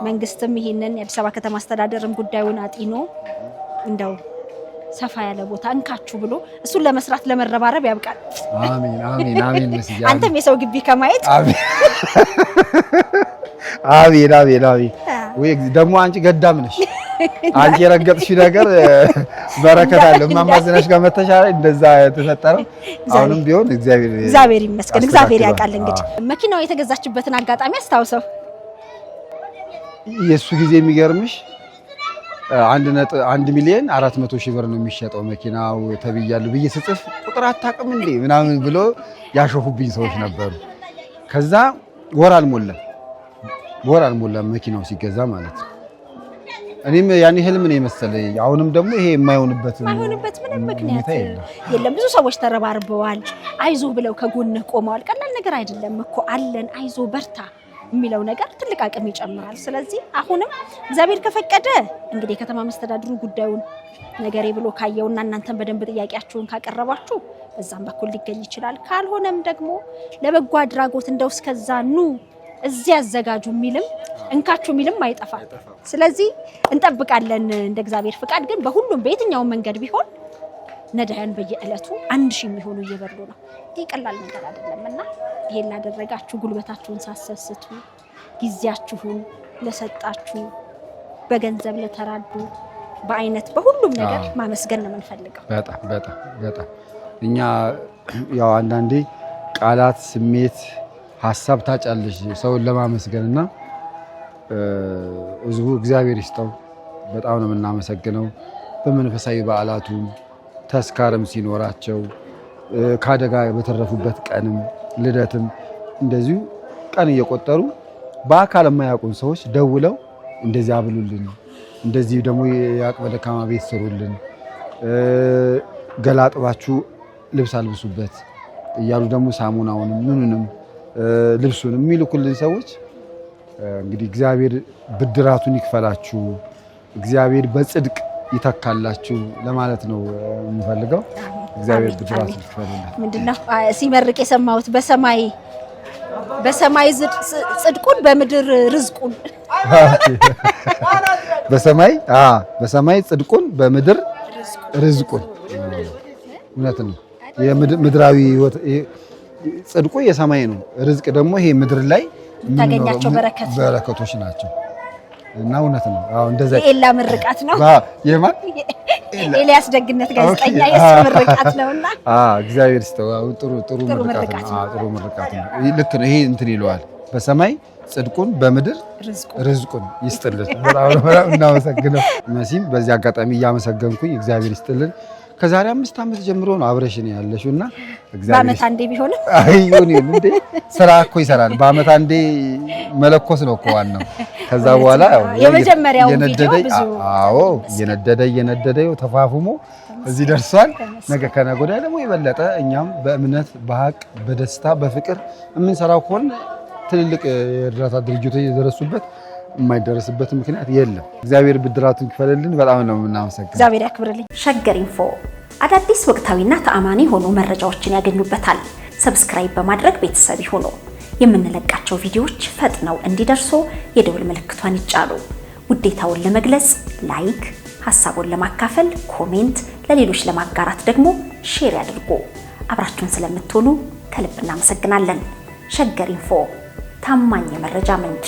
S1: መንግስትም ይሄንን የአዲስ አበባ ከተማ አስተዳደርም ጉዳዩን አጢኖ እንደው ሰፋ ያለ ቦታ እንካችሁ ብሎ እሱን ለመስራት ለመረባረብ ያብቃል።
S2: አሜን መስጊድ
S1: አንተም የሰው ግቢ ከማየት
S2: አሜን ወይ ደግሞ አንቺ ገዳም ነሽ። አንቺ የረገጥሽ ነገር በረከት አለ። ማማዝነሽ ጋር መተሻለ እንደዛ ተፈጠረው። አሁንም ቢሆን እግዚአብሔር
S1: ይመስገን። እግዚአብሔር ያውቃል። እንግዲህ መኪናው የተገዛችበትን አጋጣሚ አስታውሰው።
S2: የሱ ጊዜ የሚገርምሽ 1,400,000 ብር ነው የሚሸጠው መኪናው ተብያለሁ ብዬ ስጽፍ ቁጥር አታውቅም እንዴ ምናምን ብሎ ያሾፉብኝ ሰዎች ነበሩ። ከዛ ወር አልሞላም በወር አልሞላም መኪናው ሲገዛ ማለት ነው። እኔም ያኔ ህልም ነው የመሰለኝ። አሁንም ደግሞ ይሄ የማይሆንበት
S1: ምንም ምክንያት የለም። ብዙ ሰዎች ተረባርበዋል፣ አይዞ ብለው ከጎንህ ቆመዋል። ቀላል ነገር አይደለም እኮ አለን አይዞ በርታ የሚለው ነገር ትልቅ አቅም ይጨምራል። ስለዚህ አሁንም እግዚአብሔር ከፈቀደ እንግዲህ ከተማ መስተዳድሩ ጉዳዩን ነገሬ ብሎ ካየውና እናንተን በደንብ ጥያቄያችሁን ካቀረባችሁ በዛም በኩል ሊገኝ ይችላል። ካልሆነም ደግሞ ለበጎ አድራጎት እንደው እስከዛ ኑ እዚህ ያዘጋጁ የሚልም እንካችሁ የሚልም አይጠፋ። ስለዚህ እንጠብቃለን እንደ እግዚአብሔር ፍቃድ። ግን በሁሉም በየትኛው መንገድ ቢሆን ነዳያን በየዕለቱ 1000 የሚሆኑ እየበሉ ነው። ይሄ ቀላል ነገር አይደለምና ይሄን ላደረጋችሁ ጉልበታችሁን ሳሰስቱ ጊዜያችሁን ለሰጣችሁ በገንዘብ ለተራዱ በአይነት በሁሉም ነገር ማመስገን ነው የምንፈልገው።
S2: በጣም እኛ ያው አንዳንዴ ቃላት ስሜት ሐሳብ ታጫለሽ ሰውን ለማመስገንና ህዝቡ እግዚአብሔር ይስጠው በጣም ነው የምናመሰግነው። በመንፈሳዊ በዓላቱ ተስካርም ሲኖራቸው ካደጋ በተረፉበት ቀንም ልደትም እንደዚሁ ቀን እየቆጠሩ በአካል የማያውቁን ሰዎች ደውለው እንደዚህ አብሉልን፣ እንደዚህ ደግሞ የአቅመ ደካማ ቤት ስሩልን፣ ገላጥባችሁ ልብስ አልብሱበት እያሉ ደግሞ ሳሙናውንም ምኑንም ልብሱንም የሚልኩልን ሰዎች እንግዲህ እግዚአብሔር ብድራቱን ይክፈላችሁ፣ እግዚአብሔር በጽድቅ ይተካላችሁ ለማለት ነው የምፈልገው። እግዚአብሔር ብድራቱን ይክፈላችሁ።
S1: ምንድነው ሲመርቅ የሰማሁት በሰማይ ጽድቁን በምድር ርዝቁን በሰማይ ጽድቁን በምድር ርዝቁን። እውነት ነው። የምድራዊ ጽድቁ የሰማይ ነው። ርዝቅ ደግሞ ይሄ ምድር ላይ ታገኛቸው
S2: በረከቶች ናቸው እና እውነት ነው። አዎ እንደዛ
S1: ኤላ ምርቃት ነው።
S2: የማን
S1: ኤልያስ ደግነት ጋዜጠኛ የሱ ምርቃት ነውና
S2: እግዚአብሔር ይስጠው። ጥሩ ምርቃት ነው። ጥሩ ምርቃት ነው። ልክ ነው። ይሄ እንትን ይለዋል። በሰማይ ጽድቁን በምድር ርዝቁን ይስጥልን። በጣም እናመሰግነው። መሲም በዚህ አጋጣሚ እያመሰገንኩኝ እግዚአብሔር ይስጥልን። ከዛሬ 5 ዓመት ጀምሮ ነው አብረሽን ያለሽውና እግዚአብሔር
S1: በአመት አንዴ ቢሆንም
S2: አይሁን እንዴ ስራ እኮ ይሰራል። በአመት አንዴ መለኮስ ነው እኮ ዋናው። ከዛ በኋላ
S1: የመጀመሪያው ቪዲዮ ብዙ
S2: እየነደደ ተፋፍሞ እዚህ ደርሷል። ነገ ከነገ ወዲያ ደግሞ የበለጠ እኛም በእምነት በሀቅ በደስታ በፍቅር የምንሰራው ከሆነ ትልልቅ የእርዳታ ድርጅቶች የደረሱበት የማይደረስበት ምክንያት የለም። እግዚአብሔር ብድራቱን ይክፈልልን። በጣም ነው የምናመሰግነው።
S1: እግዚአብሔር ያክብርልኝ። ሸገር ኢንፎ አዳዲስ ወቅታዊና ተአማኒ ሆኖ መረጃዎችን ያገኙበታል። ሰብስክራይብ በማድረግ ቤተሰብ ይሁኑ። የምንለቃቸው ቪዲዮዎች ፈጥነው እንዲደርሱ የደወል ምልክቷን ይጫኑ። ውዴታውን ለመግለጽ ላይክ፣ ሐሳቡን ለማካፈል ኮሜንት፣ ለሌሎች ለማጋራት ደግሞ ሼር ያድርጉ። አብራችሁን ስለምትሆኑ ከልብ እናመሰግናለን። ሸገር ኢንፎ ታማኝ የመረጃ ምንጭ